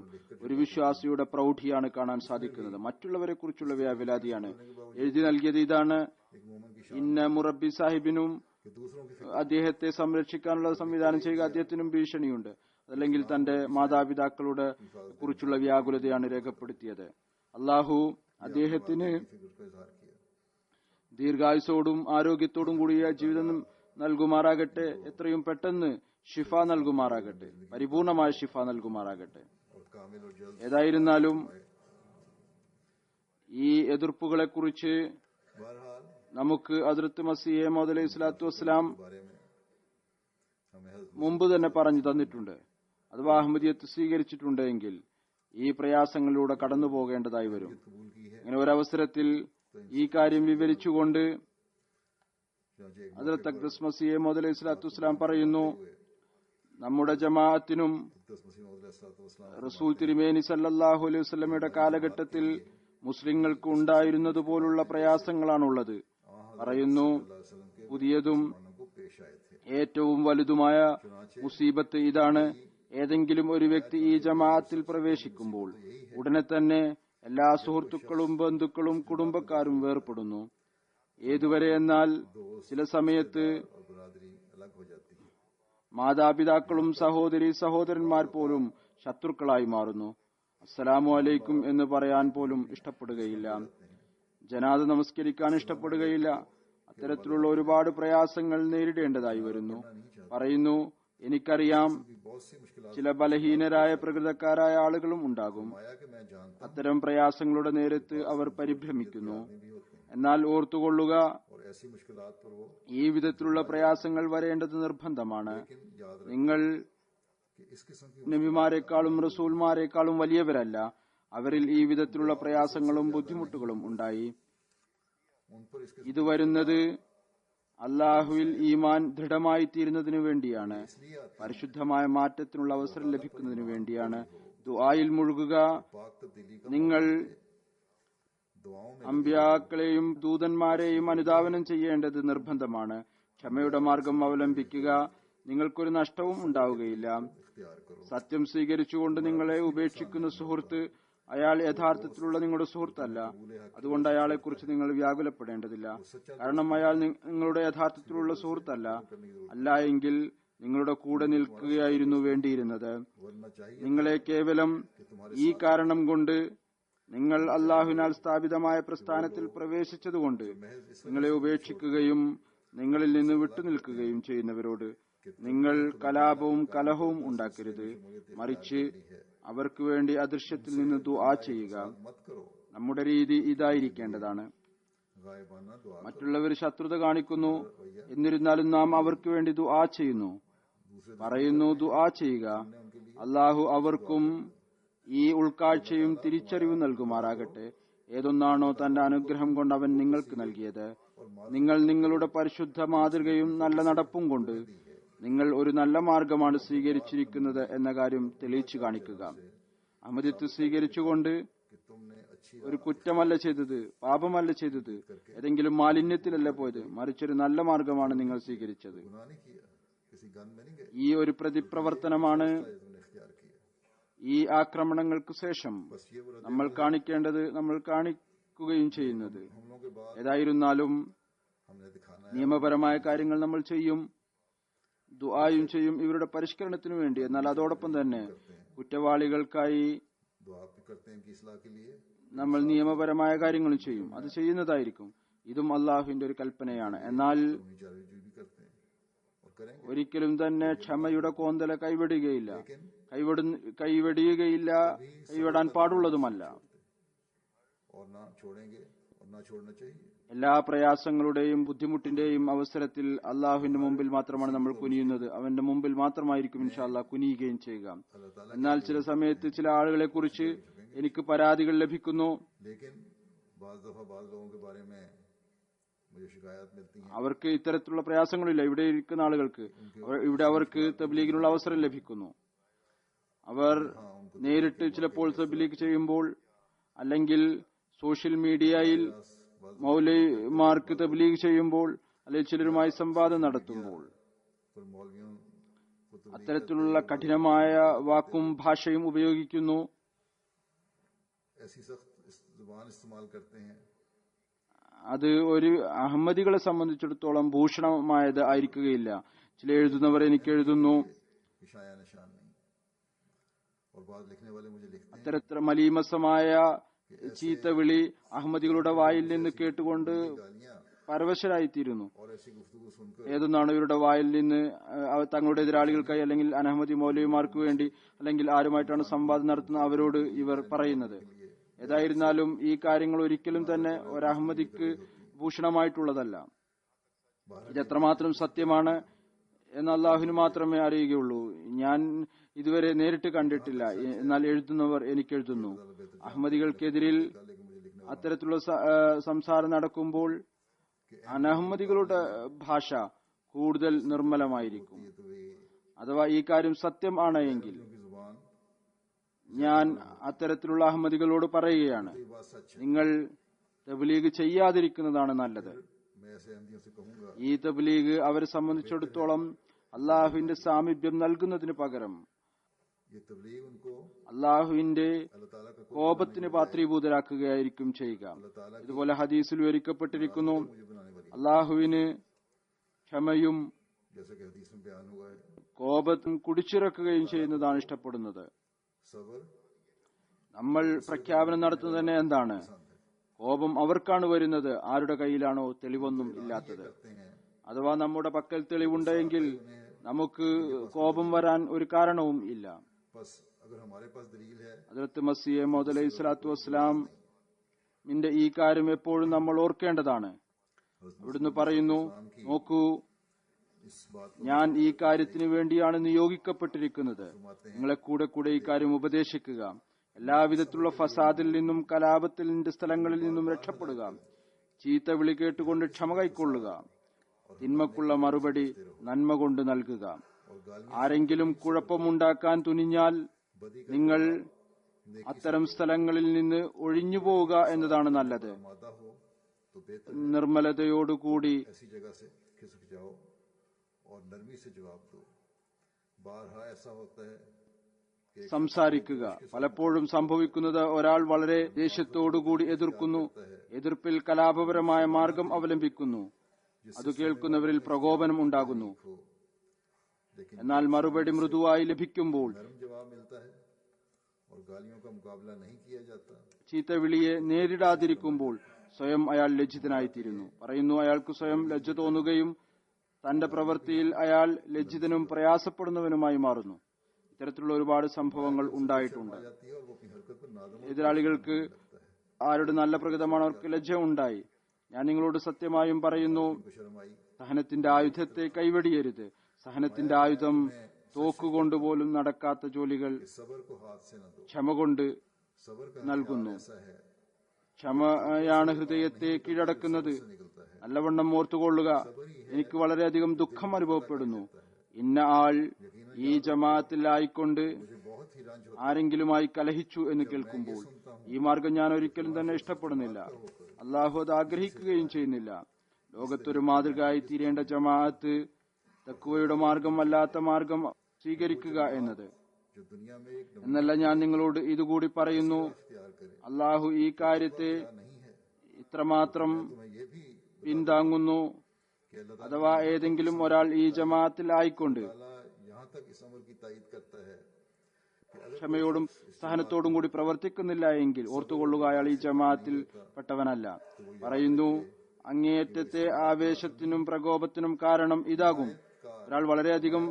B: ഒരു വിശ്വാസിയുടെ പ്രൗഢിയാണ് കാണാൻ സാധിക്കുന്നത്. മറ്റുള്ളവരെ കുറിച്ചുള്ള വ്യാവിലാതിയാണ്. എഴുതി നൽകിയത് ഇതാണ്:
A: एक मोमन की
B: ഇന്ന മുറബി സാഹിബിനും
A: कि दूसरों की
B: അദ്ദേഹത്തെ സംരക്ഷിക്കാനുള്ള സംവിധാനം ചെയ്യുക, അദ്ദേഹത്തിനും ഭീഷണിയുണ്ട്. അതല്ലെങ്കിൽ തന്റെ മാതാപിതാക്കളുടെ കുറിച്ചുള്ള വ്യാകുലതയാണ് രേഖപ്പെടുത്തിയത്. അള്ളാഹു അദ്ദേഹത്തിന്
A: फिक्र का इजहार किया।
B: ദീർഘായുസോടും ആരോഗ്യത്തോടും കൂടിയ ജീവിതം നൽകുമാറാകട്ടെ. എത്രയും പെട്ടെന്ന് ഷിഫ നൽകുമാറാകട്ടെ. പരിപൂർണമായ ഷിഫ നൽകുമാറാകട്ടെ.
A: और कामिल और जल्द
B: ഏതായിരുന്നാലും ഈ എതിർപ്പുകളെ കുറിച്ച്
A: बहरहाल
B: നമുക്ക് ഹദ്റത്ത് മസീഹ് മൗഊദ് അലൈഹി സ്വലാത്തു വസ്സലാം
A: के बारे में हमें हज़रत
B: മുമ്പ് തന്നെ പറഞ്ഞു തന്നിട്ടുണ്ട്. അഥവാ അഹമ്മദിയത്ത് സ്വീകരിച്ചിട്ടുണ്ടെങ്കിൽ ഈ പ്രയാസങ്ങളിലൂടെ കടന്നു പോകേണ്ടതായി വരും.
A: कबूल की है।
B: ഇങ്ങനെ ഒരവസരത്തിൽ ഈ കാര്യം വിവരിച്ചുകൊണ്ട്
A: चुनांचे एक
B: ഹദ്റത്ത് അഖ്ദസ് മസീഹ് മൗഊദ് അലൈഹി സ്വലാത്തു വസ്സലാം പറയുന്നു, നമ്മുടെ ജമാഅത്തിനും
A: मुक़द्दस मसीह मौऊद अलैहिस्सलाम
B: റസൂൽ തിരുമേനി സല്ലല്ലാഹു അലൈഹി വസല്ലമയുടെ കാലഘട്ടത്തിൽ മുസ്ലിങ്ങൾക്ക് ഉണ്ടായിരുന്നതുപോലുള്ള പ്രയാസങ്ങളാണുള്ളത്. പറയുന്നു, പുതിയതും
A: को पेश आए थे।
B: ഏറ്റവും വലുതുമായ മുസീബത്ത് ഇതാണ്: ഏതെങ്കിലും ഒരു വ്യക്തി ഈ ജമാഅത്തിൽ പ്രവേശിക്കുമ്പോൾ ഉടനെ തന്നെ എല്ലാ സുഹൃത്തുക്കളും ബന്ധുക്കളും കുടുംബക്കാരും വേർപെടുന്നു. ഏതുവരെ എന്നാൽ ചില സമയത്ത്
A: और बरादरी अलग हो जाती है।
B: മാതാപിതാക്കളും സഹോദരി സഹോദരന്മാർ പോലും ശത്രുക്കളായി മാറുന്നു. അസ്സലാമു അലൈക്കും എന്ന് പറയാൻ പോലും ഇഷ്ടപ്പെടുകയില്ല. ജനാദ നമസ്കരിക്കാൻ ഇഷ്ടപ്പെടുകയില്ല. അത്തരത്തിലുള്ള ഒരുപാട് പ്രയാസങ്ങൾ നേരിടേണ്ടതായി വരുന്നു. പറയുന്നു, എനിക്കറിയാം ചില ബലഹീനരായ പ്രകൃതക്കാരായ ആളുകളും ഉണ്ടാകും. അത്തരം പ്രയാസങ്ങളുടെ നേരത്ത് അവർ പരിഭ്രമിക്കുന്നു. എന്നാൽ ഓർത്തുകൊള്ളുക, ഈ വിധത്തിലുള്ള പ്രയാസങ്ങൾ വരേണ്ടത് നിർബന്ധമാണ്. നിങ്ങൾ നബിമാരെക്കാളും റസൂൽമാരെക്കാളും വലിയവരല്ല. അവരിൽ ഈ വിധത്തിലുള്ള പ്രയാസങ്ങളും ബുദ്ധിമുട്ടുകളും ഉണ്ടായി. ഇത് വരുന്നത് അള്ളാഹുവിൽ ഈമാൻ ദൃഢമായി തീരുന്നതിനു വേണ്ടിയാണ്, പരിശുദ്ധമായ മാറ്റത്തിനുള്ള അവസരം ലഭിക്കുന്നതിനു വേണ്ടിയാണ്. ദുആയിൽ മുഴുകുക. നിങ്ങൾ അമ്പിയാക്കളെയും ദൂതന്മാരെയും അനുധാവനം ചെയ്യേണ്ടത് നിർബന്ധമാണ്. ക്ഷമയുടെ മാർഗം അവലംബിക്കുക. നിങ്ങൾക്കൊരു നഷ്ടവും ഉണ്ടാവുകയില്ല. സത്യം സ്വീകരിച്ചുകൊണ്ട് നിങ്ങളെ ഉപേക്ഷിക്കുന്ന സുഹൃത്ത്, അയാൾ യഥാർത്ഥത്തിലുള്ള നിങ്ങളുടെ സുഹൃത്തല്ല. അതുകൊണ്ട് അയാളെക്കുറിച്ച് നിങ്ങൾ വ്യാകുലപ്പെടേണ്ടതില്ല. കാരണം അയാൾ നിങ്ങളുടെ യഥാർത്ഥത്തിലുള്ള സുഹൃത്തല്ല. അല്ല എങ്കിൽ നിങ്ങളുടെ കൂടെ നിൽക്കുകയായിരുന്നു വേണ്ടിയിരുന്നത്. നിങ്ങളെ കേവലം ഈ കാരണം കൊണ്ട്, നിങ്ങൾ അള്ളാഹുവിനാൽ സ്ഥാപിതമായ പ്രസ്ഥാനത്തിൽ പ്രവേശിച്ചതുകൊണ്ട് നിങ്ങളെ ഉപേക്ഷിക്കുകയും നിങ്ങളിൽ നിന്ന് വിട്ടുനിൽക്കുകയും ചെയ്യുന്നവരോട് നിങ്ങൾ കലാപവും കലഹവും ഉണ്ടാക്കരുത്. മറിച്ച് അവർക്ക് വേണ്ടി അദൃശ്യത്തിൽ നിന്ന് ദുആ ചെയ്യുക. നമ്മുടെ രീതി ഇതായിരിക്കേണ്ടതാണ്. മറ്റുള്ളവർ ശത്രുത കാണിക്കുന്നു, എന്നിരുന്നാലും നാം അവർക്ക് വേണ്ടി ദുആ ചെയ്യുന്നു. പറയുന്നു, ദുആ ചെയ്യുക. അള്ളാഹു അവർക്കും ഈ ഉൾക്കാഴ്ചയും തിരിച്ചറിവും നൽകുമാറാകട്ടെ. ഏതൊന്നാണോ തന്റെ അനുഗ്രഹം കൊണ്ട് അവൻ നിങ്ങൾക്ക് നൽകിയത്, നിങ്ങൾ നിങ്ങളുടെ പരിശുദ്ധ മാതൃകയും നല്ല നടപ്പും കൊണ്ട് നിങ്ങൾ ഒരു നല്ല മാർഗമാണ് സ്വീകരിച്ചിരിക്കുന്നത് എന്ന കാര്യം തെളിയിച്ചു കാണിക്കുക. അഹമ്മദിത്വം സ്വീകരിച്ചുകൊണ്ട് ഒരു കുറ്റമല്ല ചെയ്തത്, പാപമല്ല ചെയ്തത്, ഏതെങ്കിലും മാലിന്യത്തിലല്ല പോയത്, മറിച്ചൊരു നല്ല മാർഗമാണ് നിങ്ങൾ സ്വീകരിച്ചത്. ഈ ഒരു പ്രതിപ്രവർത്തനമാണ് ഈ ആക്രമണങ്ങൾക്ക് ശേഷം നമ്മൾ കാണിക്കേണ്ടത്, നമ്മൾ കാണിക്കുകയും ചെയ്യുന്നത്. ഏതായിരുന്നാലും നിയമപരമായ കാര്യങ്ങൾ നമ്മൾ ചെയ്യും, ദുആയും ചെയ്യും ഇവരുടെ പരിഷ്കരണത്തിനു വേണ്ടി. എന്നാൽ അതോടൊപ്പം തന്നെ കുറ്റവാളികൾക്കായി നമ്മൾ നിയമപരമായ കാര്യങ്ങളും ചെയ്യും. അത് ചെയ്യുന്നതായിരിക്കും. ഇതും അള്ളാഹുവിന്റെ ഒരു കൽപ്പനയാണ്. എന്നാൽ ഒരിക്കലും തന്നെ ക്ഷമയുടെ കോന്തല കൈവിടുകയില്ല, കൈവിടാൻ പാടുള്ളതുമല്ല. എല്ലാ പ്രയാസങ്ങളുടെയും ബുദ്ധിമുട്ടിന്റെയും അവസരത്തിൽ അള്ളാഹുവിന്റെ മുമ്പിൽ മാത്രമാണ് നമ്മൾ കുനിയുന്നത്. അവന്റെ മുമ്പിൽ മാത്രമായിരിക്കും ഇൻഷാ അല്ലാഹ് കുനിയുകയും ചെയ്യുക. എന്നാൽ ചില സമയത്ത് ചില ആളുകളെ കുറിച്ച് എനിക്ക് പരാതികൾ ലഭിക്കുന്നു. അവർക്ക് ഇത്തരത്തിലുള്ള പ്രയാസങ്ങളില്ല. ഇവിടെ ഇരിക്കുന്ന ആളുകൾക്ക് ഇവിടെ അവർക്ക് തബ്ലീഗിനുള്ള അവസരം ലഭിക്കുന്നു. അവർ നേരിട്ട് ചിലപ്പോൾ തബ്ലീഗ് ചെയ്യുമ്പോൾ, അല്ലെങ്കിൽ സോഷ്യൽ മീഡിയയിൽ മൗലവിമാർക്ക് തബ്ലീഗ് ചെയ്യുമ്പോൾ, അല്ലെങ്കിൽ ചിലരുമായി സംവാദം നടത്തുമ്പോൾ അത്തരത്തിലുള്ള കഠിനമായ വാക്കും ഭാഷയും ഉപയോഗിക്കുന്നു. അത് ഒരു അഹമ്മദികളെ സംബന്ധിച്ചിടത്തോളം ഭൂഷണമായത് ആയിരിക്കുകയില്ല. ചില എഴുതുന്നവർ എനിക്ക് എഴുതുന്നു, അത്തരത്തിൽ മലീമസമായ ചീത്തവിളി അഹമ്മദികളുടെ വായിൽ നിന്ന് കേട്ടുകൊണ്ട് പരവശരായിത്തീരുന്നു. ഏതൊന്നാണ് ഇവരുടെ വായിൽ നിന്ന് തങ്ങളുടെ എതിരാളികൾക്കായി അല്ലെങ്കിൽ അനഹമ്മദി മൗലവിമാർക്ക് വേണ്ടി അല്ലെങ്കിൽ ആരുമായിട്ടാണ് സംവാദം നടത്തുന്നത് അവരോട് ഇവർ പറയുന്നത്. ഏതായിരുന്നാലും ഈ കാര്യങ്ങൾ ഒരിക്കലും തന്നെ ഒരു അഹമ്മദിക്ക് ഭൂഷണമായിട്ടുള്ളതല്ല. ഇതെത്രമാത്രം സത്യമാണ് എന്ന് അള്ളാഹുവിന് മാത്രമേ അറിയുകയുള്ളൂ. ഞാൻ ഇതുവരെ നേരിട്ട് കണ്ടിട്ടില്ല. എന്നാൽ എഴുതുന്നവർ എനിക്ക് എഴുതുന്നു. അഹമ്മദികൾക്കെതിരിൽ അത്തരത്തിലുള്ള സംസാരം നടക്കുമ്പോൾ അനഹമ്മദികളുടെ ഭാഷ കൂടുതൽ നിർമ്മലമായിരിക്കും. അഥവാ ഈ കാര്യം സത്യം ആണ് എങ്കിൽ ഞാൻ അത്തരത്തിലുള്ള അഹമ്മദികളോട് പറയുകയാണ്, നിങ്ങൾ തബ്ലീഗ് ചെയ്യാതിരിക്കുന്നതാണ് നല്ലത്. ഈ തബ്ലീഗ് അവരെ സംബന്ധിച്ചിടത്തോളം അള്ളാഹുവിന്റെ സാമീപ്യം നൽകുന്നതിന് പകരം അള്ളാഹുവിന്റെ കോപത്തിന് പാത്രീഭൂതരാക്കുകയായിരിക്കും ചെയ്യുക. ഇതുപോലെ ഹദീസിൽ വിവരിക്കപ്പെട്ടിരിക്കുന്നു, അള്ളാഹുവിന് ക്ഷമയും കോപത്തും കുടിച്ചിറക്കുകയും ചെയ്യുന്നതാണ് ഇഷ്ടപ്പെടുന്നത്. നമ്മൾ പ്രഖ്യാപനം നടത്തുന്നത് തന്നെ എന്താണ്? കോപം അവർക്കാണ് വരുന്നത്, ആരുടെ കയ്യിലാണോ തെളിവൊന്നും ഇല്ലാത്തത്. അഥവാ നമ്മുടെ പക്കൽ തെളിവുണ്ടെങ്കിൽ നമുക്ക് കോപം വരാൻ ഒരു കാരണവും ഇല്ല. ഹദ്റത്ത് മസീഹ് മൗഊദ് അലൈഹി സ്വലാത്തു വസ്സലാമിന്റെ ഈ കാര്യം എപ്പോഴും നമ്മൾ ഓർക്കേണ്ടതാണ്. അവിടുന്ന് പറയുന്നു, നോക്കൂ, ഞാൻ ഈ കാര്യത്തിന് വേണ്ടിയാണ് നിയോഗിക്കപ്പെട്ടിരിക്കുന്നത്. നിങ്ങളെ കൂടെ കൂടെ ഈ കാര്യം ഉപദേശിക്കുക, എല്ലാവിധത്തിലുള്ള ഫസാദിൽ നിന്നും കലാപത്തിന്റെ സ്ഥലങ്ങളിൽ നിന്നും രക്ഷപ്പെടുക, ചീത്ത വിളി കേട്ടുകൊണ്ട് ക്ഷമ കൈക്കൊള്ളുക, തിന്മക്കുള്ള മറുപടി നന്മ കൊണ്ട് നൽകുക. ആരെങ്കിലും കുഴപ്പമുണ്ടാക്കാൻ തുനിഞ്ഞാൽ നിങ്ങൾ അത്തരം സ്ഥലങ്ങളിൽ നിന്ന് ഒഴിഞ്ഞു പോവുക എന്നതാണ് നല്ലത്. നിർമ്മലതയോടുകൂടി സംസാരിക്കുക. പലപ്പോഴും സംഭവിക്കുന്നത്, ഒരാൾ വളരെ ദേഷ്യത്തോടുകൂടി എതിർക്കുന്നു, എതിർപ്പിൽ കലാപപരമായ മാർഗം അവലംബിക്കുന്നു. അത് കേൾക്കുന്നവരിൽ പ്രകോപനം ഉണ്ടാകുന്നു. എന്നാൽ മറുപടി മൃദുവായി ലഭിക്കുമ്പോൾ, ചീത്തവിളിയെ നേരിടാതിരിക്കുമ്പോൾ സ്വയം അയാൾ ലജ്ജിതനായിത്തീരുന്നു. പറയുന്നു, അയാൾക്ക് സ്വയം ലജ്ജ തോന്നുകയും തന്റെ പ്രവൃത്തിയിൽ അയാൾ ലജ്ജിതനും പ്രയാസപ്പെടുന്നവനുമായി മാറുന്നു. ഇത്തരത്തിലുള്ള ഒരുപാട് സംഭവങ്ങൾ ഉണ്ടായിട്ടുണ്ട്. എതിരാളികൾക്ക് ആരുടെ നല്ല പ്രകൃതമാണ് അവർക്ക് ലജ്ജ ഉണ്ടായി. ഞാൻ നിങ്ങളോട് സത്യമായും പറയുന്നു, സഹനത്തിന്റെ ആയുധത്തെ കൈവെടിയരുത്. സഹനത്തിന്റെ ആയുധം തോക്കുകൊണ്ടുപോലും നടക്കാത്ത ജോലികൾ ക്ഷമ കൊണ്ട് നൽകുന്നു. ക്ഷമയാണ് ഹൃദയത്തെ കീഴടക്കുന്നത്. നല്ലവണ്ണം ഓർത്തുകൊള്ളുക, എനിക്ക് വളരെയധികം ദുഃഖം അനുഭവപ്പെടുന്നു. ഇന്ന ആൾ ഈ ജമാഅത്തിലായിക്കൊണ്ട് ആരെങ്കിലുമായി കലഹിച്ചു എന്ന് കേൾക്കുമ്പോൾ ഈ മാർഗം ഞാൻ ഒരിക്കലും തന്നെ ഇഷ്ടപ്പെടുന്നില്ല. അള്ളാഹു അത് ആഗ്രഹിക്കുകയും ചെയ്യുന്നില്ല. ലോകത്തൊരു മാതൃകയായി തീരേണ്ട ജമാഅത്ത് തഖ്വയുടെ മാർഗം അല്ലാത്ത മാർഗം സ്വീകരിക്കുക എന്നത്. എന്നല്ല, ഞാൻ നിങ്ങളോട് ഇതുകൂടി പറയുന്നു, അള്ളാഹു ഈ കാര്യത്തെ ഇത്രമാത്രം പിന്താങ്ങുന്നു. അഥവാ ഏതെങ്കിലും ഒരാൾ ഈ ജമാഅത്തിൽ ആയിക്കൊണ്ട് ക്ഷമയോടും സഹനത്തോടും കൂടി പ്രവർത്തിക്കുന്നില്ല എങ്കിൽ ഓർത്തുകൊള്ളുക, അയാൾ ഈ ജമാഅത്തിൽ പെട്ടവനല്ല. പറയുന്നു, അങ്ങേയറ്റത്തെ ആവേശത്തിനും പ്രകോപത്തിനും കാരണം ഇതാകും. ഒരാൾ വളരെയധികം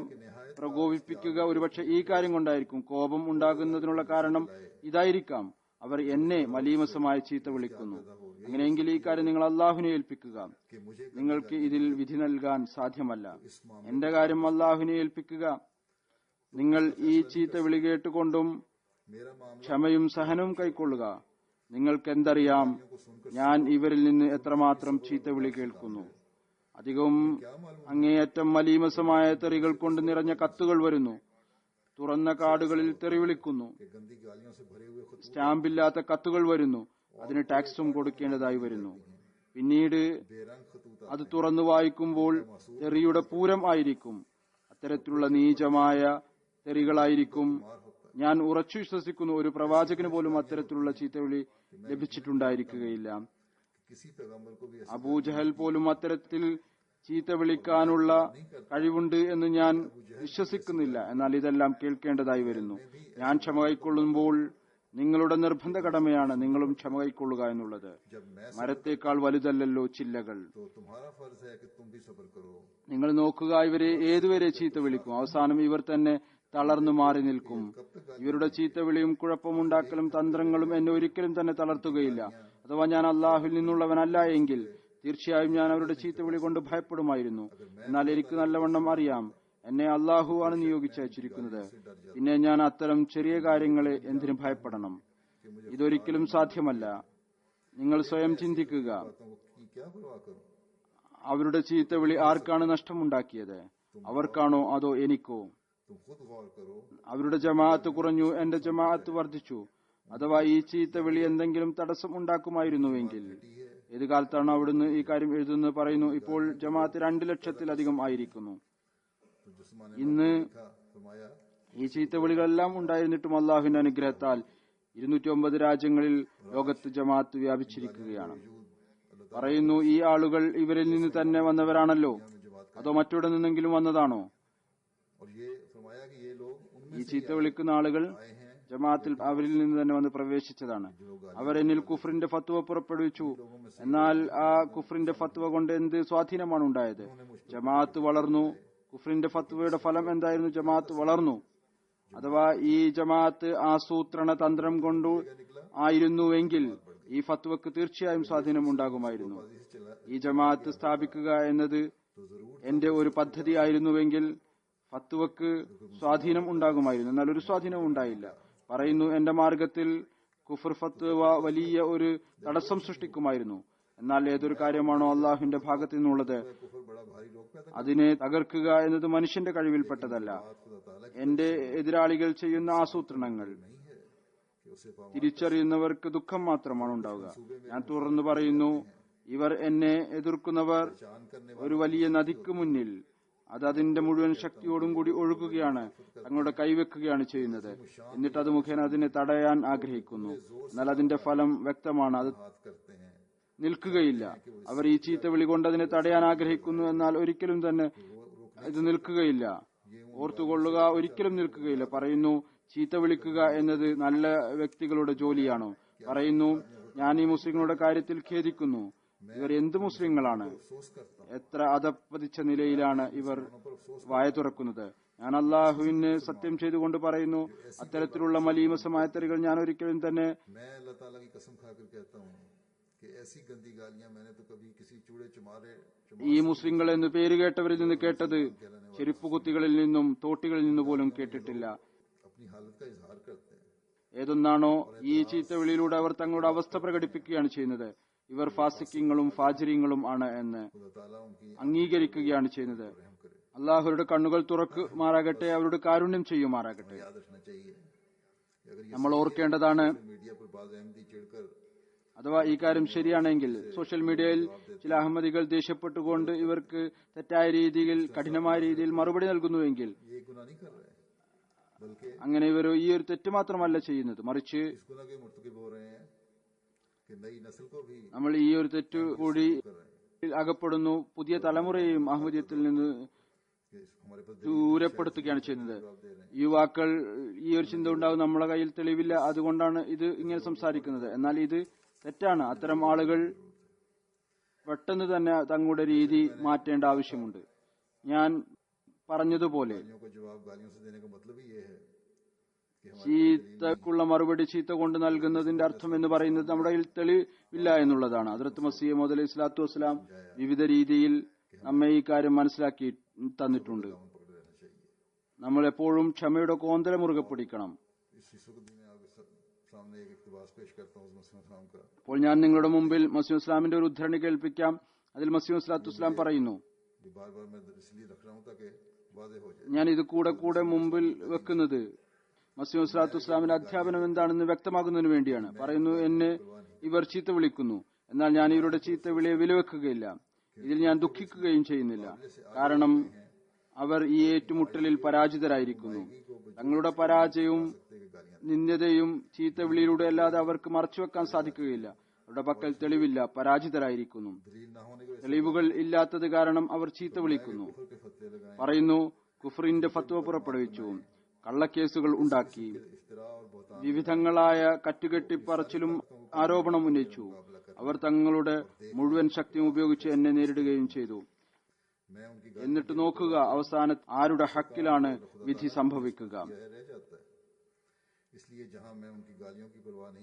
B: പ്രകോപിപ്പിക്കുക ഒരുപക്ഷെ ഈ കാര്യം കൊണ്ടായിരിക്കും. കോപം ഉണ്ടാകുന്നതിനുള്ള കാരണം ഇതായിരിക്കാം, അവർ എന്നെ മലീമസമായി ചീത്ത വിളിക്കുന്നു. അങ്ങനെയെങ്കിൽ ഈ കാര്യം നിങ്ങൾ അള്ളാഹുവിനെ ഏൽപ്പിക്കുക. നിങ്ങൾക്ക് ഇതിൽ വിധി നൽകാൻ സാധ്യമല്ല. എന്റെ കാര്യം അള്ളാഹുവിനെ ഏൽപ്പിക്കുക. നിങ്ങൾ ഈ ചീത്ത വിളി കേട്ടുകൊണ്ടും ക്ഷമയും സഹനവും കൈക്കൊള്ളുക. നിങ്ങൾക്കെന്തറിയാം, ഞാൻ ഇവരിൽ നിന്ന് എത്രമാത്രം ചീത്ത വിളി കേൾക്കുന്നു. അധികവും അങ്ങേയറ്റം മലീമസമായ തെറികൾ കൊണ്ട് നിറഞ്ഞ കത്തുകൾ വരുന്നു. തുറന്ന കാർഡുകളിൽ തെറി വിളിക്കുന്നു. സ്റ്റാമ്പില്ലാത്ത കത്തുകൾ വരുന്നു. അതിന് ടാക്സും കൊടുക്കേണ്ടതായി വരുന്നു. പിന്നീട് അത് തുറന്നു വായിക്കുമ്പോൾ തെറിയുടെ പൂരം ആയിരിക്കും. അത്തരത്തിലുള്ള നീചമായ തെറികളായിരിക്കും. ഞാൻ ഉറച്ചു വിശ്വസിക്കുന്നു, ഒരു പ്രവാചകന് പോലും അത്തരത്തിലുള്ള ചീത്തവിളി ലഭിച്ചിട്ടുണ്ടായിരിക്കുകയില്ല. അബൂജഹൽ പോലും അത്തരത്തിൽ ചീത്ത വിളിക്കാനുള്ള കഴിവുണ്ട് എന്ന് ഞാൻ വിശ്വസിക്കുന്നില്ല. എന്നാൽ ഇതെല്ലാം കേൾക്കേണ്ടതായി വരുന്നു. ഞാൻ ക്ഷമ കൈക്കൊള്ളുമ്പോൾ നിങ്ങളുടെ നിർബന്ധ കടമയാണ് നിങ്ങളും ക്ഷമ കൈക്കൊള്ളുക എന്നുള്ളത്. മരത്തേക്കാൾ വലുതല്ലല്ലോ ചില്ലകൾ. നിങ്ങൾ നോക്കുക, ഇവരെ ഏതുവരെ ചീത്ത വിളിക്കും. അവസാനം ഇവർ തന്നെ തളർന്നു മാറി നിൽക്കും. ഇവരുടെ ചീത്തവിളിയും കുഴപ്പമുണ്ടാക്കലും തന്ത്രങ്ങളും എന്നെ ഒരിക്കലും തന്നെ തളർത്തുകയില്ല. അഥവാ ഞാൻ അള്ളാഹുവിൽ നിന്നുള്ളവനല്ല എങ്കിൽ തീർച്ചയായും ഞാൻ അവരുടെ ചീത്തവിളി കൊണ്ട് ഭയപ്പെടുമായിരുന്നു. എന്നാൽ എനിക്ക് നല്ലവണ്ണം അറിയാം, എന്നെ അള്ളാഹു ആണ് നിയോഗിച്ചയച്ചിരിക്കുന്നത്. പിന്നെ ഞാൻ അത്തരം ചെറിയ കാര്യങ്ങളെ എന്തിനു ഭയപ്പെടണം? ഇതൊരിക്കലും സാധ്യമല്ല. നിങ്ങൾ സ്വയം ചിന്തിക്കുക, അവരുടെ ചീത്തവിളി ആർക്കാണ് നഷ്ടമുണ്ടാക്കിയത്? അവർക്കാണോ അതോ എനിക്കോ? അവരുടെ ജമാഅത്ത് കുറഞ്ഞു, എന്റെ ജമാഅത്ത് വർദ്ധിച്ചു. അഥവാ ഈ ചീത്തവിളി എന്തെങ്കിലും തടസ്സം ഉണ്ടാക്കുമായിരുന്നുവെങ്കിൽ. ഏത് കാലത്താണ് അവിടുന്ന് ഈ കാര്യം എഴുതുന്നത്? പറയുന്നു, ഇപ്പോൾ ജമാഅത്ത് 2 ലക്ഷത്തിലധികം ആയിരിക്കുന്നു. ഇന്ന് ഈ ചീത്തവിളികളെല്ലാം ഉണ്ടായിരുന്നിട്ടും അള്ളാഹുവിന്റെ അനുഗ്രഹത്താൽ 209 രാജ്യങ്ങളിൽ ലോകത്ത് ജമാഅത്ത് വ്യാപിച്ചിരിക്കുകയാണ്. പറയുന്നു, ഈ ആളുകൾ ഇവരിൽ നിന്ന് തന്നെ വന്നവരാണല്ലോ, അതോ മറ്റെവിടെ നിന്നെങ്കിലും വന്നതാണോ? ഈ ചീത്ത വിളിക്കുന്ന ആളുകൾ ജമാഅത്തിൽ അവരിൽ നിന്ന് തന്നെ വന്ന് പ്രവേശിച്ചതാണ്. അവർ എന്നിൽ കുഫറിന്റെ ഫത്വ പുറപ്പെടുവിച്ചു. എന്നാൽ ആ കുഫറിന്റെ ഫത്വ കൊണ്ട് എന്ത് സ്വാധീനമാണ് ഉണ്ടായത്? ജമാഅത്ത് വളർന്നു. കുഫറിന്റെ ഫത്വയുടെ ഫലം എന്തായിരുന്നു? ജമാഅത്ത് വളർന്നു. അഥവാ ഈ ജമാഅത്ത് ആസൂത്രണ തന്ത്രം കൊണ്ടു ആയിരുന്നുവെങ്കിൽ ഈ ഫത്വക്ക് തീർച്ചയായും സ്വാധീനം ഉണ്ടാകുമായിരുന്നു. ഈ ജമാഅത്ത് സ്ഥാപിക്കുക എന്നത് എന്റെ ഒരു പദ്ധതി ആയിരുന്നുവെങ്കിൽ ഫത്വക്ക് സ്വാധീനം ഉണ്ടാകുമായിരുന്നു. എന്നാൽ ഒരു സ്വാധീനവും ഉണ്ടായില്ല. പറയുന്നു, എന്റെ മാർഗത്തിൽ കുഫർ ഫത്വ വലിയ ഒരു തടസ്സം സൃഷ്ടിക്കുമായിരുന്നു. എന്നാൽ ഏതൊരു കാര്യമാണോ അള്ളാഹുവിന്റെ ഭാഗത്തു നിന്നുള്ളത് അതിനെ തകർക്കുക എന്നത് മനുഷ്യന്റെ കഴിവിൽപ്പെട്ടതല്ല. എന്റെ എതിരാളികൾ ചെയ്യുന്ന ആസൂത്രണങ്ങൾ തിരിച്ചറിയുന്നവർക്ക് ദുഃഖം മാത്രമാണ് ഉണ്ടാവുക. ഞാൻ തുറന്നു പറയുന്നു, ഇവർ എന്നെ എതിർക്കുന്നവർ ഒരു വലിയ നദിക്ക് മുന്നിൽ അത് അതിന്റെ മുഴുവൻ ശക്തിയോടും കൂടി ഒഴുകുകയാണ്, തങ്ങളുടെ കൈവെക്കുകയാണ് ചെയ്യുന്നത്. എന്നിട്ട് അത് മുഖേന അതിനെ തടയാൻ ആഗ്രഹിക്കുന്നു. എന്നാൽ അതിന്റെ ഫലം വ്യക്തമാണ്, അത് നിൽക്കുകയില്ല. അവർ ഈ ചീത്തവിളി കൊണ്ട് അതിനെ തടയാൻ ആഗ്രഹിക്കുന്നു, എന്നാൽ ഒരിക്കലും തന്നെ ഇത് നിൽക്കുകയില്ല. ഓർത്തുകൊള്ളുക, ഒരിക്കലും നിൽക്കുകയില്ല. പറയുന്നു, ചീത്ത വിളിക്കുക എന്നത് നല്ല വ്യക്തികളുടെ ജോലിയാണോ? പറയുന്നു, ഞാൻ ഈ മുസ്ലിങ്ങളുടെ കാര്യത്തിൽ ഖേദിക്കുന്നു. ഇവർ എന്ത് മുസ്ലിങ്ങളാണ്? എത്ര അധപ്പതിച്ച നിലയിലാണ് ഇവർ വായ തുറക്കുന്നത്. ഞാൻ അള്ളാഹുവിന് സത്യം ചെയ്തുകൊണ്ട് പറയുന്നു, അത്തരത്തിലുള്ള മലീമസമായ തെറികൾ ഞാൻ ഒരിക്കലും തന്നെ ഈ മുസ്ലിങ്ങൾ എന്ന് പേര് കേട്ടവരിൽ നിന്ന് കേട്ടത് ചെരുപ്പുകുത്തികളിൽ നിന്നും തോട്ടികളിൽ നിന്ന് പോലും കേട്ടിട്ടില്ല. ഏതൊന്നാണോ ഈ ചീത്തവിളിയിലൂടെ അവർ തങ്ങളുടെ അവസ്ഥ പ്രകടിപ്പിക്കുകയാണ് ചെയ്യുന്നത്. ഇവർ ഫാസിക്കങ്ങളും ഫാജിരിങ്ങളും ആണ് എന്ന് അംഗീകരിക്കുകയാണ് ചെയ്യുന്നത്. അള്ളാഹുരുടെ കണ്ണുകൾ തുറക്കുമാറാകട്ടെ, അവരുടെ കാരുണ്യം ചെയ്യുമാറാകട്ടെ. നമ്മൾ ഓർക്കേണ്ടതാണ്, അഥവാ ഈ കാര്യം ശരിയാണെങ്കിൽ സോഷ്യൽ മീഡിയയിൽ ചില അഹമ്മദികൾ ദേഷ്യപ്പെട്ടുകൊണ്ട് ഇവർക്ക് തെറ്റായ രീതിയിൽ കഠിനമായ രീതിയിൽ മറുപടി നൽകുന്നുവെങ്കിൽ അങ്ങനെ ഇവർ ഈ ഒരു തെറ്റ് മാത്രമല്ല ചെയ്യുന്നത്, മറിച്ച് നമ്മൾ ഈ ഒരു തെറ്റ് കൂടി അകപ്പെടുന്നു. പുതിയ തലമുറയെയും അഹമ്മദിയത്തിൽ നിന്ന് ദൂരപ്പെടുത്തുകയാണ് ചെയ്യുന്നത്. യുവാക്കൾ ഈ ഒരു ചിന്ത ഉണ്ടാവും, നമ്മളെ കയ്യിൽ തെളിവില്ല, അതുകൊണ്ടാണ് ഇത് ഇങ്ങനെ സംസാരിക്കുന്നത്. എന്നാൽ ഇത് തെറ്റാണ്. അത്തരം ആളുകൾ പെട്ടെന്ന് തന്നെ തങ്ങളുടെ രീതി മാറ്റേണ്ട ആവശ്യമുണ്ട്. ഞാൻ പറഞ്ഞതുപോലെ ചീത്തക്കുള്ള മറുപടി ചീത്ത കൊണ്ട് നൽകുന്നതിന്റെ അർത്ഥം എന്ന് പറയുന്നത് നമ്മുടെ കയ്യിൽ തെളിവില്ല എന്നുള്ളതാണ്. ഹദ്റത്ത് മസീഹ് മൗഊദ് അലൈഹി സ്വലാത്തു വസ്സലാം വിവിധ രീതിയിൽ നമ്മെ ഈ കാര്യം മനസ്സിലാക്കി തന്നിട്ടുണ്ട്. നമ്മൾ എപ്പോഴും ക്ഷമയുടെ കോന്തല മുറുകെ പിടിക്കണം. അപ്പോൾ ഞാൻ നിങ്ങളുടെ മുമ്പിൽ മസീഹ് ഇസ്ലാമിന്റെ ഒരു ഉദ്ധരണി കേൾപ്പിക്കാം. അതിൽ മസീഹ് സ്വലാത്തു വസ്സലാം പറയുന്നു, ഞാൻ ഇത് കൂടെ മുമ്പിൽ വെക്കുന്നത് മസീഹ് സ്വലാത്തു വസ്സലാമിന്റെ അധ്യാപനം എന്താണെന്ന് വ്യക്തമാക്കുന്നതിന് വേണ്ടിയാണ്. പറയുന്നു, എന്നെ ഇവർ ചീത്ത വിളിക്കുന്നു, എന്നാൽ ഞാൻ ഇവരുടെ ചീത്ത വിളിയെ വിലവെക്കുകയില്ല. ഇതിൽ ഞാൻ ദുഃഖിക്കുകയും ചെയ്യുന്നില്ല. കാരണം അവർ ഈ ഏറ്റുമുട്ടലിൽ പരാജിതരായിരിക്കുന്നു. തങ്ങളുടെ പരാജയവും നിന്ദതയും ചീത്തവിളിയിലൂടെ അല്ലാതെ അവർക്ക് മറച്ചുവെക്കാൻ സാധിക്കുകയില്ല. അവരുടെ പക്കൽ തെളിവില്ല, പരാജിതരായിരിക്കുന്നു. തെളിവുകൾ ഇല്ലാത്തത് കാരണം അവർ ചീത്ത വിളിക്കുന്നു. പറയുന്നു, കുഫറിന്റെ ഫത്വ പുറപ്പെടുവിച്ചു, കള്ളക്കേസുകൾ ഉണ്ടാക്കി, വിവിധങ്ങളായ കറ്റുകെട്ടിപ്പറച്ചിലും ആരോപണം ഉന്നയിച്ചു. അവർ തങ്ങളുടെ മുഴുവൻ ശക്തിയും ഉപയോഗിച്ച് എന്നെ നേരിടുകയും ചെയ്തു. എന്നിട്ട് നോക്കുക, അവസാനം ആരുടെ ഹക്കിലാണ് വിധി സംഭവിക്കുക.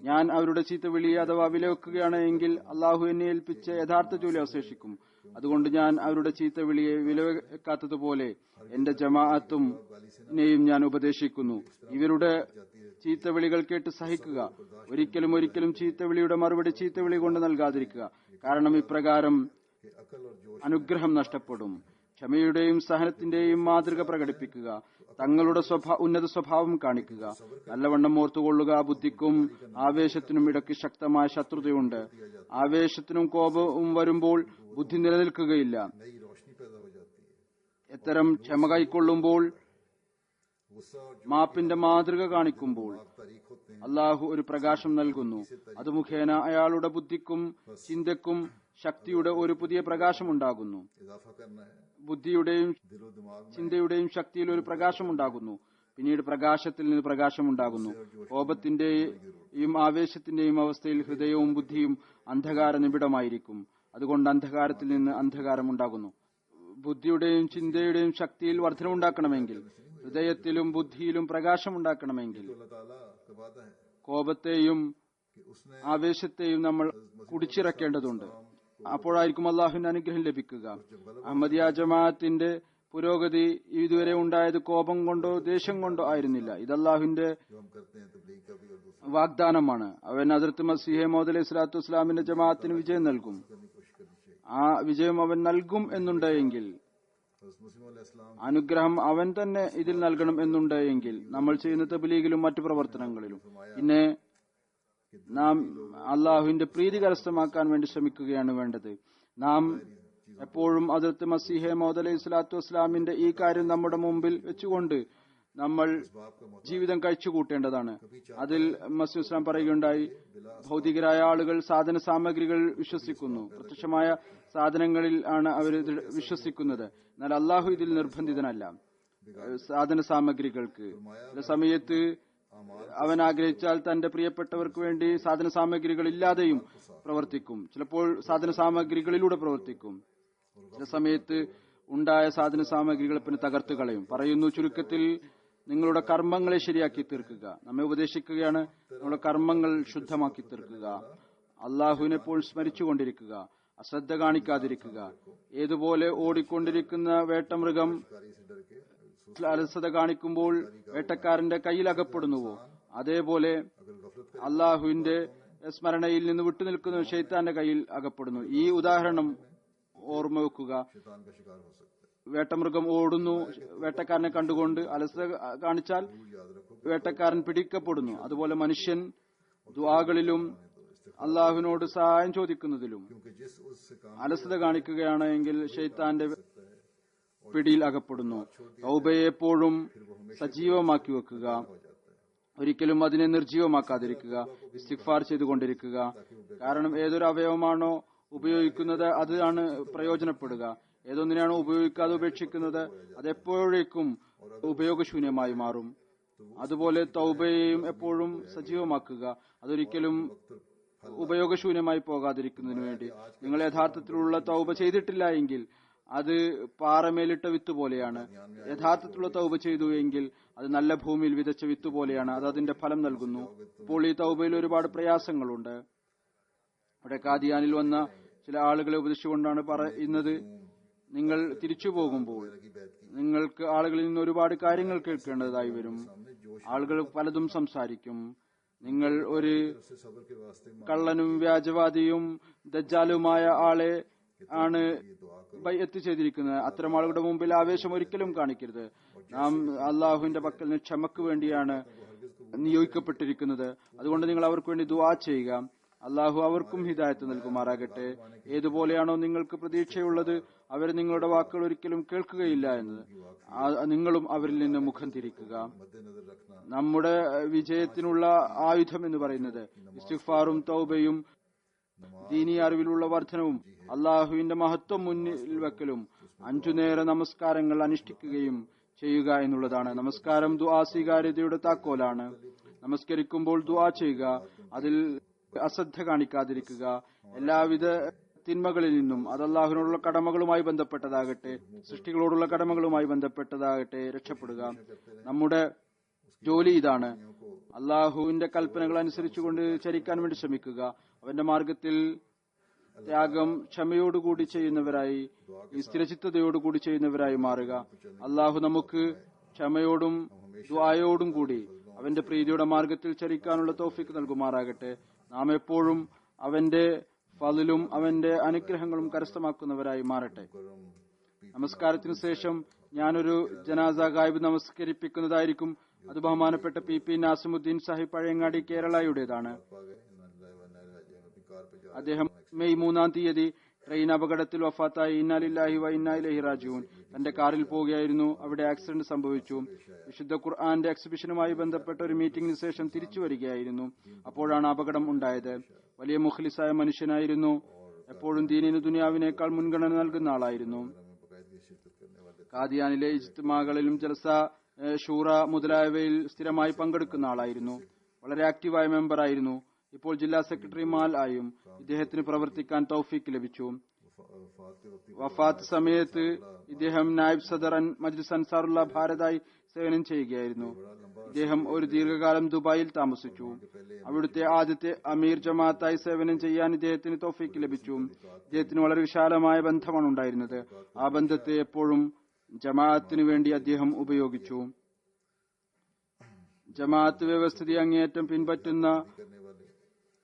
B: ഞാൻ അവരുടെ ചീത്തവിളി അഥവാ വിലവെക്കുകയാണ് എങ്കിൽ അള്ളാഹു എന്നെ ഏൽപ്പിച്ച യഥാർത്ഥ ജോലി അവശേഷിക്കും. അതുകൊണ്ട് ഞാൻ അവരുടെ ചീത്തവിളിയെ വിലവെക്കാത്തതുപോലെ എന്റെ ജമാഅത്തും ഞാൻ ഉപദേശിക്കുന്നു, ഇവരുടെ ചീത്തവിളികൾ കേട്ട് സഹിക്കുക. ഒരിക്കലും ചീത്തവിളിയുടെ മറുപടി ചീത്തവിളി കൊണ്ട് നൽകാതിരിക്കുക. കാരണം ഇപ്രകാരം അനുഗ്രഹം നഷ്ടപ്പെടും. ക്ഷമയുടെയും സഹനത്തിന്റെയും മാതൃക പ്രകടിപ്പിക്കുക. തങ്ങളുടെ ഉന്നത സ്വഭാവം കാണിക്കുക. നല്ലവണ്ണം ഓർത്തുകൊള്ളുക, ബുദ്ധിക്കും ആവേശത്തിനും ഇടയ്ക്ക് ശക്തമായ ശത്രുതയുണ്ട്. ആവേശത്തിനും കോപവും വരുമ്പോൾ ബുദ്ധി നിലനിൽക്കുകയില്ല. ഇത്തരം ക്ഷമ കൈക്കൊള്ളുമ്പോൾ, മാപ്പിന്റെ മാതൃക കാണിക്കുമ്പോൾ അള്ളാഹു ഒരു പ്രകാശം നൽകുന്നു. അത് മുഖേന അയാളുടെ ബുദ്ധിക്കും ചിന്തക്കും ശക്തിയുടെ ഒരു പുതിയ പ്രകാശമുണ്ടാകുന്നു. ബുദ്ധിയുടെയും ചിന്തയുടെയും ശക്തിയിൽ ഒരു പ്രകാശമുണ്ടാകുന്നു. പിന്നീട് പ്രകാശത്തിൽ നിന്ന് പ്രകാശമുണ്ടാകുന്നു. കോപത്തിന്റെയും ആവേശത്തിന്റെയും അവസ്ഥയിൽ ഹൃദയവും ബുദ്ധിയും അന്ധകാര നിബിഡമായിരിക്കും. അതുകൊണ്ട് അന്ധകാരത്തിൽ നിന്ന് അന്ധകാരമുണ്ടാകുന്നു. ബുദ്ധിയുടെയും ചിന്തയുടെയും ശക്തിയിൽ വർധനമുണ്ടാക്കണമെങ്കിൽ, ഹൃദയത്തിലും ബുദ്ധിയിലും പ്രകാശമുണ്ടാക്കണമെങ്കിൽ കോപത്തെയും ആവേശത്തെയും നമ്മൾ കുടിച്ചിറക്കേണ്ടതുണ്ട്. അപ്പോഴായിരിക്കും അള്ളാഹുവിന്റെ അനുഗ്രഹം ലഭിക്കുക. അഹമ്മദിയ ജമാഅത്തിന്റെ പുരോഗതി ഇതുവരെ ഉണ്ടായത് കോപം കൊണ്ടോ ദേഷ്യം കൊണ്ടോ ആയിരുന്നില്ല. ഇത് അള്ളാഹുവിന്റെ വാഗ്ദാനമാണ്. അവൻ ഹദ്റത്ത് മസീഹ് മൗഊദ് അലൈഹി സ്വലാത്തു വസ്സലാമിന്റെ ജമാഅത്തിന് വിജയം നൽകും. ആ വിജയം അവൻ നൽകും എന്നുണ്ടെങ്കിൽ, അനുഗ്രഹം അവൻ തന്നെ ഇതിൽ നൽകണം എന്നുണ്ടെങ്കിൽ, നമ്മൾ ചെയ്യുന്ന തബ്ലീഗിലും മറ്റു പ്രവർത്തനങ്ങളിലും പിന്നെ നാം അള്ളാഹുവിന്റെ പ്രീതി കരസ്ഥമാക്കാൻ വേണ്ടി ശ്രമിക്കുകയാണ് വേണ്ടത്. നാം എപ്പോഴും ഹദ്റത്ത് മസീഹ് മൗഊദ് അലൈഹി സ്വലാത്തു വസ്സലാമിന്റെ ഈ കാര്യം നമ്മുടെ മുമ്പിൽ വെച്ചുകൊണ്ട് നമ്മൾ ജീവിതം കഴിച്ചുകൂട്ടേണ്ടതാണ്. അതിൽ മസീഹ് ഇസ്ലാം പറയുകയുണ്ടായി, ഭൗതികരായ ആളുകൾ സാധന സാമഗ്രികൾ വിശ്വസിക്കുന്നു, പ്രത്യക്ഷമായ സാധനങ്ങളിൽ ആണ് അവർ വിശ്വസിക്കുന്നത്. എന്നാൽ അള്ളാഹു ഇതിൽ നിർബന്ധിതനല്ല. സാധന സാമഗ്രികൾക്ക് ചില സമയത്ത് അവൻ ആഗ്രഹിച്ചാൽ തന്റെ പ്രിയപ്പെട്ടവർക്ക് വേണ്ടി സാധന സാമഗ്രികൾ ഇല്ലാതെയും പ്രവർത്തിക്കും. ചിലപ്പോൾ സാധന സാമഗ്രികളിലൂടെ പ്രവർത്തിക്കും. ചില സമയത്ത് ഉണ്ടായ സാധന സാമഗ്രികളെ പിന്നെ തകർത്തു കളയും. പറയുന്നു, ചുരുക്കത്തിൽ നിങ്ങളുടെ കർമ്മങ്ങളെ ശരിയാക്കി തീർക്കുക. നമ്മെ ഉപദേശിക്കുകയാണ്, നിങ്ങളുടെ കർമ്മങ്ങൾ ശുദ്ധമാക്കി തീർക്കുക. അള്ളാഹുവിനെ എപ്പോഴും സ്മരിച്ചുകൊണ്ടിരിക്കുക, അശ്രദ്ധ കാണിക്കാതിരിക്കുക. ഏതുപോലെ ഓടിക്കൊണ്ടിരിക്കുന്ന വേട്ടമൃഗം അലസത കാണിക്കുമ്പോൾ വേട്ടക്കാരന്റെ കയ്യിൽ അകപ്പെടുന്നുവോ, അതേപോലെ അള്ളാഹുവിന്റെ സ്മരണയിൽ നിന്ന് വിട്ടുനിൽക്കുന്ന ശൈത്താന്റെ കയ്യിൽ അകപ്പെടുന്നു. ഈ ഉദാഹരണം ഓർമ്മ വെക്കുക. വേട്ടമൃഗം ഓടുന്നു, വേട്ടക്കാരനെ കണ്ടുകൊണ്ട് അലസത കാണിച്ചാൽ വേട്ടക്കാരൻ പിടിക്കപ്പെടുന്നു. അതുപോലെ മനുഷ്യൻ ദുആകളിലും അള്ളാഹുവിനോട് സഹായം ചോദിക്കുന്നതിലും അലസത കാണിക്കുകയാണെങ്കിൽ ശൈത്താന്റെ പിടിയിൽ അകപ്പെടുന്നു. തൗബയെ എപ്പോഴും സജീവമാക്കി വെക്കുക, ഒരിക്കലും അതിനെ നിർജീവമാക്കാതിരിക്കുക, ഇസ്തിഗ്ഫാർ ചെയ്തുകൊണ്ടിരിക്കുക. കാരണം ഏതൊരു അവയവമാണോ ഉപയോഗിക്കുന്നത് അതാണ് പ്രയോജനപ്പെടുക. ഏതൊന്നിനാണോ ഉപയോഗിക്കാതെ ഉപേക്ഷിക്കുന്നത് അതെപ്പോഴേക്കും ഉപയോഗശൂന്യമായി മാറും. അതുപോലെ തൗബയെയും എപ്പോഴും സജീവമാക്കുക, അതൊരിക്കലും ഉപയോഗശൂന്യമായി പോകാതിരിക്കുന്നതിനു വേണ്ടി. നിങ്ങൾ യഥാർത്ഥത്തിലുള്ള തൗബ ചെയ്തിട്ടില്ല എങ്കിൽ അത് പാറമേലിട്ട വിത്ത് പോലെയാണ്. യഥാർത്ഥത്തിലുള്ള തൗബ ചെയ്തു എങ്കിൽ അത് നല്ല ഭൂമിയിൽ വിതച്ച വിത്ത് പോലെയാണ്. അത് അതിന്റെ ഫലം നൽകുന്നു. ഇപ്പോൾ ഈ തൗബയിൽ ഒരുപാട് പ്രയാസങ്ങളുണ്ട്. ഇവിടെ കാദിയാനിൽ വന്ന ചില ആളുകളെ ഉപദേശിച്ചുകൊണ്ടാണ് പറയുന്നത്, നിങ്ങൾ തിരിച്ചു പോകുമ്പോൾ നിങ്ങൾക്ക് ആളുകളിൽ നിന്ന് ഒരുപാട് കാര്യങ്ങൾ കേൾക്കേണ്ടതായി വരും. ആളുകൾ പലതും സംസാരിക്കും. നിങ്ങൾ ഒരു കള്ളനും വ്യാജവാദിയും ദജ്ജാലുമായ ആളെ ആണ് ബൈഅത്ത് ചെയ്തിരിക്കുന്നത്. അത്തരം ആളുകളുടെ മുമ്പിൽ ആവേശം ഒരിക്കലും കാണിക്കരുത്. നാം അള്ളാഹുവിന്റെ പക്കൽ നിന്ന് ക്ഷമക്ക് വേണ്ടിയാണ് നിയോഗിക്കപ്പെട്ടിരിക്കുന്നത്. അതുകൊണ്ട് നിങ്ങൾ അവർക്ക് വേണ്ടി ദുആ ചെയ്യുക. അള്ളാഹു അവർക്കും ഹിദായത്ത് നൽകുമാറാകട്ടെ. ഏതുപോലെയാണോ നിങ്ങൾക്ക് പ്രതീക്ഷയുള്ളത്, അവർ നിങ്ങളുടെ വാക്കുകൾ ഒരിക്കലും കേൾക്കുകയില്ല എന്നത്, നിങ്ങളും അവരിൽ നിന്ന് മുഖം തിരിക്കുക. നമ്മുടെ വിജയത്തിനുള്ള ആയുധം എന്ന് പറയുന്നത് ഇസ്തിഗ്ഫാറും തൗബയും ദീനി അറിവിലുള്ള വർധനവും അള്ളാഹുവിന്റെ മഹത്വം മുന്നിൽ വെക്കലും 5 നേര നമസ്കാരങ്ങൾ അനുഷ്ഠിക്കുകയും ചെയ്യുക എന്നുള്ളതാണ്. നമസ്കാരം ദുആ സ്വീകാര്യതയുടെ താക്കോലാണ്. നമസ്കരിക്കുമ്പോൾ ദുആ ചെയ്യുക, അതിൽ അശ്രദ്ധ കാണിക്കാതിരിക്കുക. എല്ലാവിധ തിന്മകളിൽ നിന്നും, അത് അള്ളാഹുവിനോടുള്ള കടമകളുമായി ബന്ധപ്പെട്ടതാകട്ടെ സൃഷ്ടികളോടുള്ള കടമകളുമായി ബന്ധപ്പെട്ടതാകട്ടെ, രക്ഷപ്പെടുക. നമ്മുടെ ജോലി ഇതാണ്. അള്ളാഹുവിന്റെ കൽപ്പനകൾ അനുസരിച്ചുകൊണ്ട് ചരിക്കാൻ വേണ്ടി ശ്രമിക്കുക. അവന്റെ മാർഗത്തിൽ ത്യാഗം ക്ഷമയോടുകൂടി ചെയ്യുന്നവരായി, സ്ഥിരചിത്തതയോടുകൂടി ചെയ്യുന്നവരായി മാറുക. അള്ളാഹു നമുക്ക് ക്ഷമയോടും ദുആയോടും കൂടി അവന്റെ പ്രീതിയുടെ മാർഗത്തിൽ ചരിക്കാനുള്ള തൗഫീഖ് നൽകുമാറാകട്ടെ. നാം എപ്പോഴും അവന്റെ ഫളിലും അവന്റെ അനുഗ്രഹങ്ങളും കരസ്ഥമാക്കുന്നവരായി മാറട്ടെ. നമസ്കാരത്തിനു ശേഷം ഞാനൊരു ജനാസ ഗായിബ് നമസ്കരിപ്പിക്കുന്നതായിരിക്കും. അത് ബഹുമാനപ്പെട്ട PP നാസിമുദ്ദീൻ സാഹിബ് പഴയങ്ങാടി കേരളയുടേതാണ്. അദ്ദേഹം മെയ് 3-ാം തീയതി ട്രെയിൻ അപകടത്തിൽ വഫാത്തായി. ഇന്നാ ലില്ലാഹി വ ഇന്നാ ഇലൈഹി റാജിഊൻ. തന്റെ കാറിൽ പോവുകയായിരുന്നു. അവിടെ ആക്സിഡന്റ് സംഭവിച്ചു. വിശുദ്ധ ഖുർആന്റെ എക്സിബിഷനുമായി ബന്ധപ്പെട്ട ഒരു മീറ്റിംഗിന് ശേഷം തിരിച്ചു വരികയായിരുന്നു. അപ്പോഴാണ് അപകടം ഉണ്ടായത്. വലിയ മുഖ്ലിസായ മനുഷ്യനായിരുന്നു. എപ്പോഴും ദീനിന് ദുനിയാവിനേക്കാൾ മുൻഗണന നൽകുന്ന ആളായിരുന്നു. കാദിയാനിലെ ഇജ്തിമാകളിലും ജലസ ഷൂറ മുതലായവയിൽ സ്ഥിരമായി പങ്കെടുക്കുന്ന ആളായിരുന്നു. വളരെ ആക്റ്റീവായ മെമ്പറായിരുന്നു. ഇപ്പോൾ ജില്ലാ സെക്രട്ടറിമാൽ ആയും ഇദ്ദേഹത്തിന് പ്രവർത്തിക്കാൻ തൗഫീക്ക് ലഭിച്ചു. വഫാത്ത് സമയത്ത് ഇദ്ദേഹം നായിബ് സദർ മജ്ലിസ് അൻസാറുള്ള ഭാരതായി സേവനം ചെയ്യുകയായിരുന്നു. ഇദ്ദേഹം ഒരു ദീർഘകാലം ദുബായിൽ താമസിച്ചു. അവിടുത്തെ ആദ്യത്തെ അമീർ ജമാഅത്തായി സേവനം ചെയ്യാൻ ഇദ്ദേഹത്തിന് തൗഫീക്ക് ലഭിച്ചു. ഇദ്ദേഹത്തിന് വളരെ വിശാലമായ ബന്ധമാണ് ഉണ്ടായിരുന്നത്. ആ ബന്ധത്തെ എപ്പോഴും ജമാഅത്തിന് വേണ്ടി അദ്ദേഹം ഉപയോഗിച്ചു. ജമാഅത്ത് വ്യവസ്ഥിതി അങ്ങേയറ്റം പിൻപറ്റുന്ന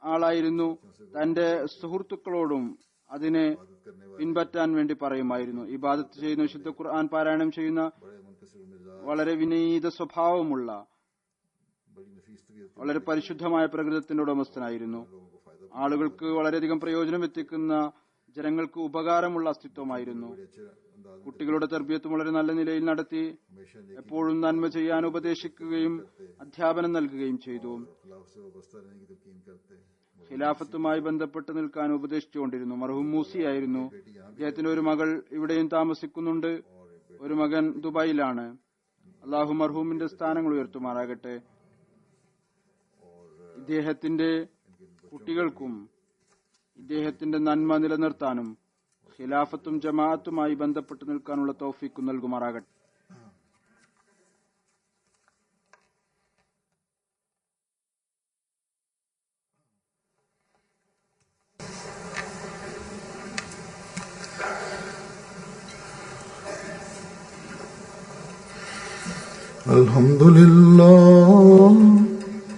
B: ആളായിരുന്നു. തന്റെ സുഹൃത്തുക്കളോടും അതിനെ പിൻപറ്റാൻ വേണ്ടി പറയുമായിരുന്നു. ഇബാദത്ത് ചെയ്യുന്ന, വിശുദ്ധ ഖുർആൻ പാരായണം ചെയ്യുന്ന, വളരെ വിനീത സ്വഭാവമുള്ള, വളരെ പരിശുദ്ധമായ പ്രകൃതത്തിന്റെ ഉടമസ്ഥനായിരുന്നു. ആളുകൾക്ക് വളരെയധികം പ്രയോജനം എത്തിക്കുന്ന, ജനങ്ങൾക്ക് ഉപകാരമുള്ള അസ്തിത്വമായിരുന്നു. കുട്ടികളുടെ തർബിയത്തും വളരെ നല്ല നിലയിൽ നടത്തി എപ്പോഴും നന്മ ചെയ്യാൻ ഉപദേശിക്കുകയും അധ്യാപനം നൽകുകയും ചെയ്തു. ഖിലാഫത്തുമായി ബന്ധപ്പെട്ട് നിൽക്കാൻ ഉപദേശിച്ചുകൊണ്ടിരുന്നു. മർഹൂം മൂസിയായിരുന്നു. ഇദ്ദേഹത്തിന് ഒരു മകൾ ഇവിടെയും താമസിക്കുന്നുണ്ട്. ഒരു മകൻ ദുബായിലാണ്. അള്ളാഹു മർഹൂമിന്റെ സ്ഥാനങ്ങൾ ഉയർത്തുമാറാകട്ടെ. ഇദ്ദേഹത്തിന്റെ കുട്ടികൾക്കും ഇദ്ദേഹത്തിന്റെ നന്മ നിലനിർത്താനും ഖിലാഫത്തും ജമാഅത്തുമായി ബന്ധപ്പെട്ട് നിൽക്കാനുള്ള തൗഫീഖ് നൽകുമാറാകട്ടെ.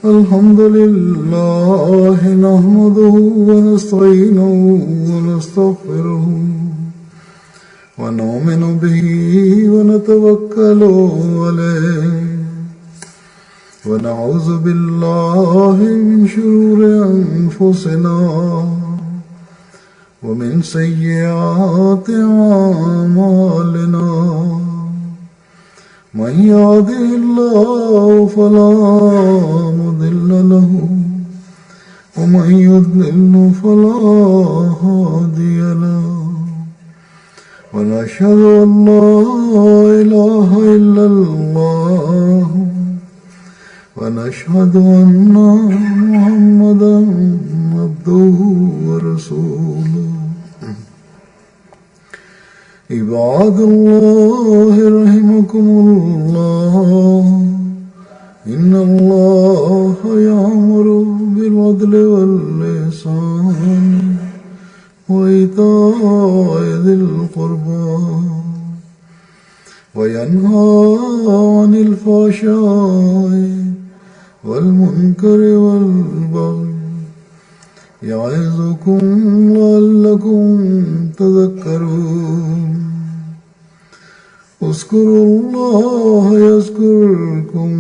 A: الحمد لله نحمده ونستعينه ونستغفره ونؤمن به ونتوكل عليه ونعوذ بالله من شرور أنفسنا ومن سيئات أعمالنا من يهده الله فلا مضل له ومن يضلل فلا هادي له ونشهد أن لا إله إلا الله ونشهد أن محمدا عبده ورسوله عباد الله رحمكم الله إن الله يأمر بالعدل والإحسان وإيتاء ذي القربى وينهى عن الفحشاء والمنكر والبغي يعظكم لعلكم تذكرون اذكروا الله يذكركم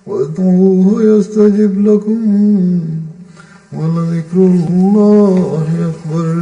A: وادعوه يستجب لكم ولذكر الله أكبر.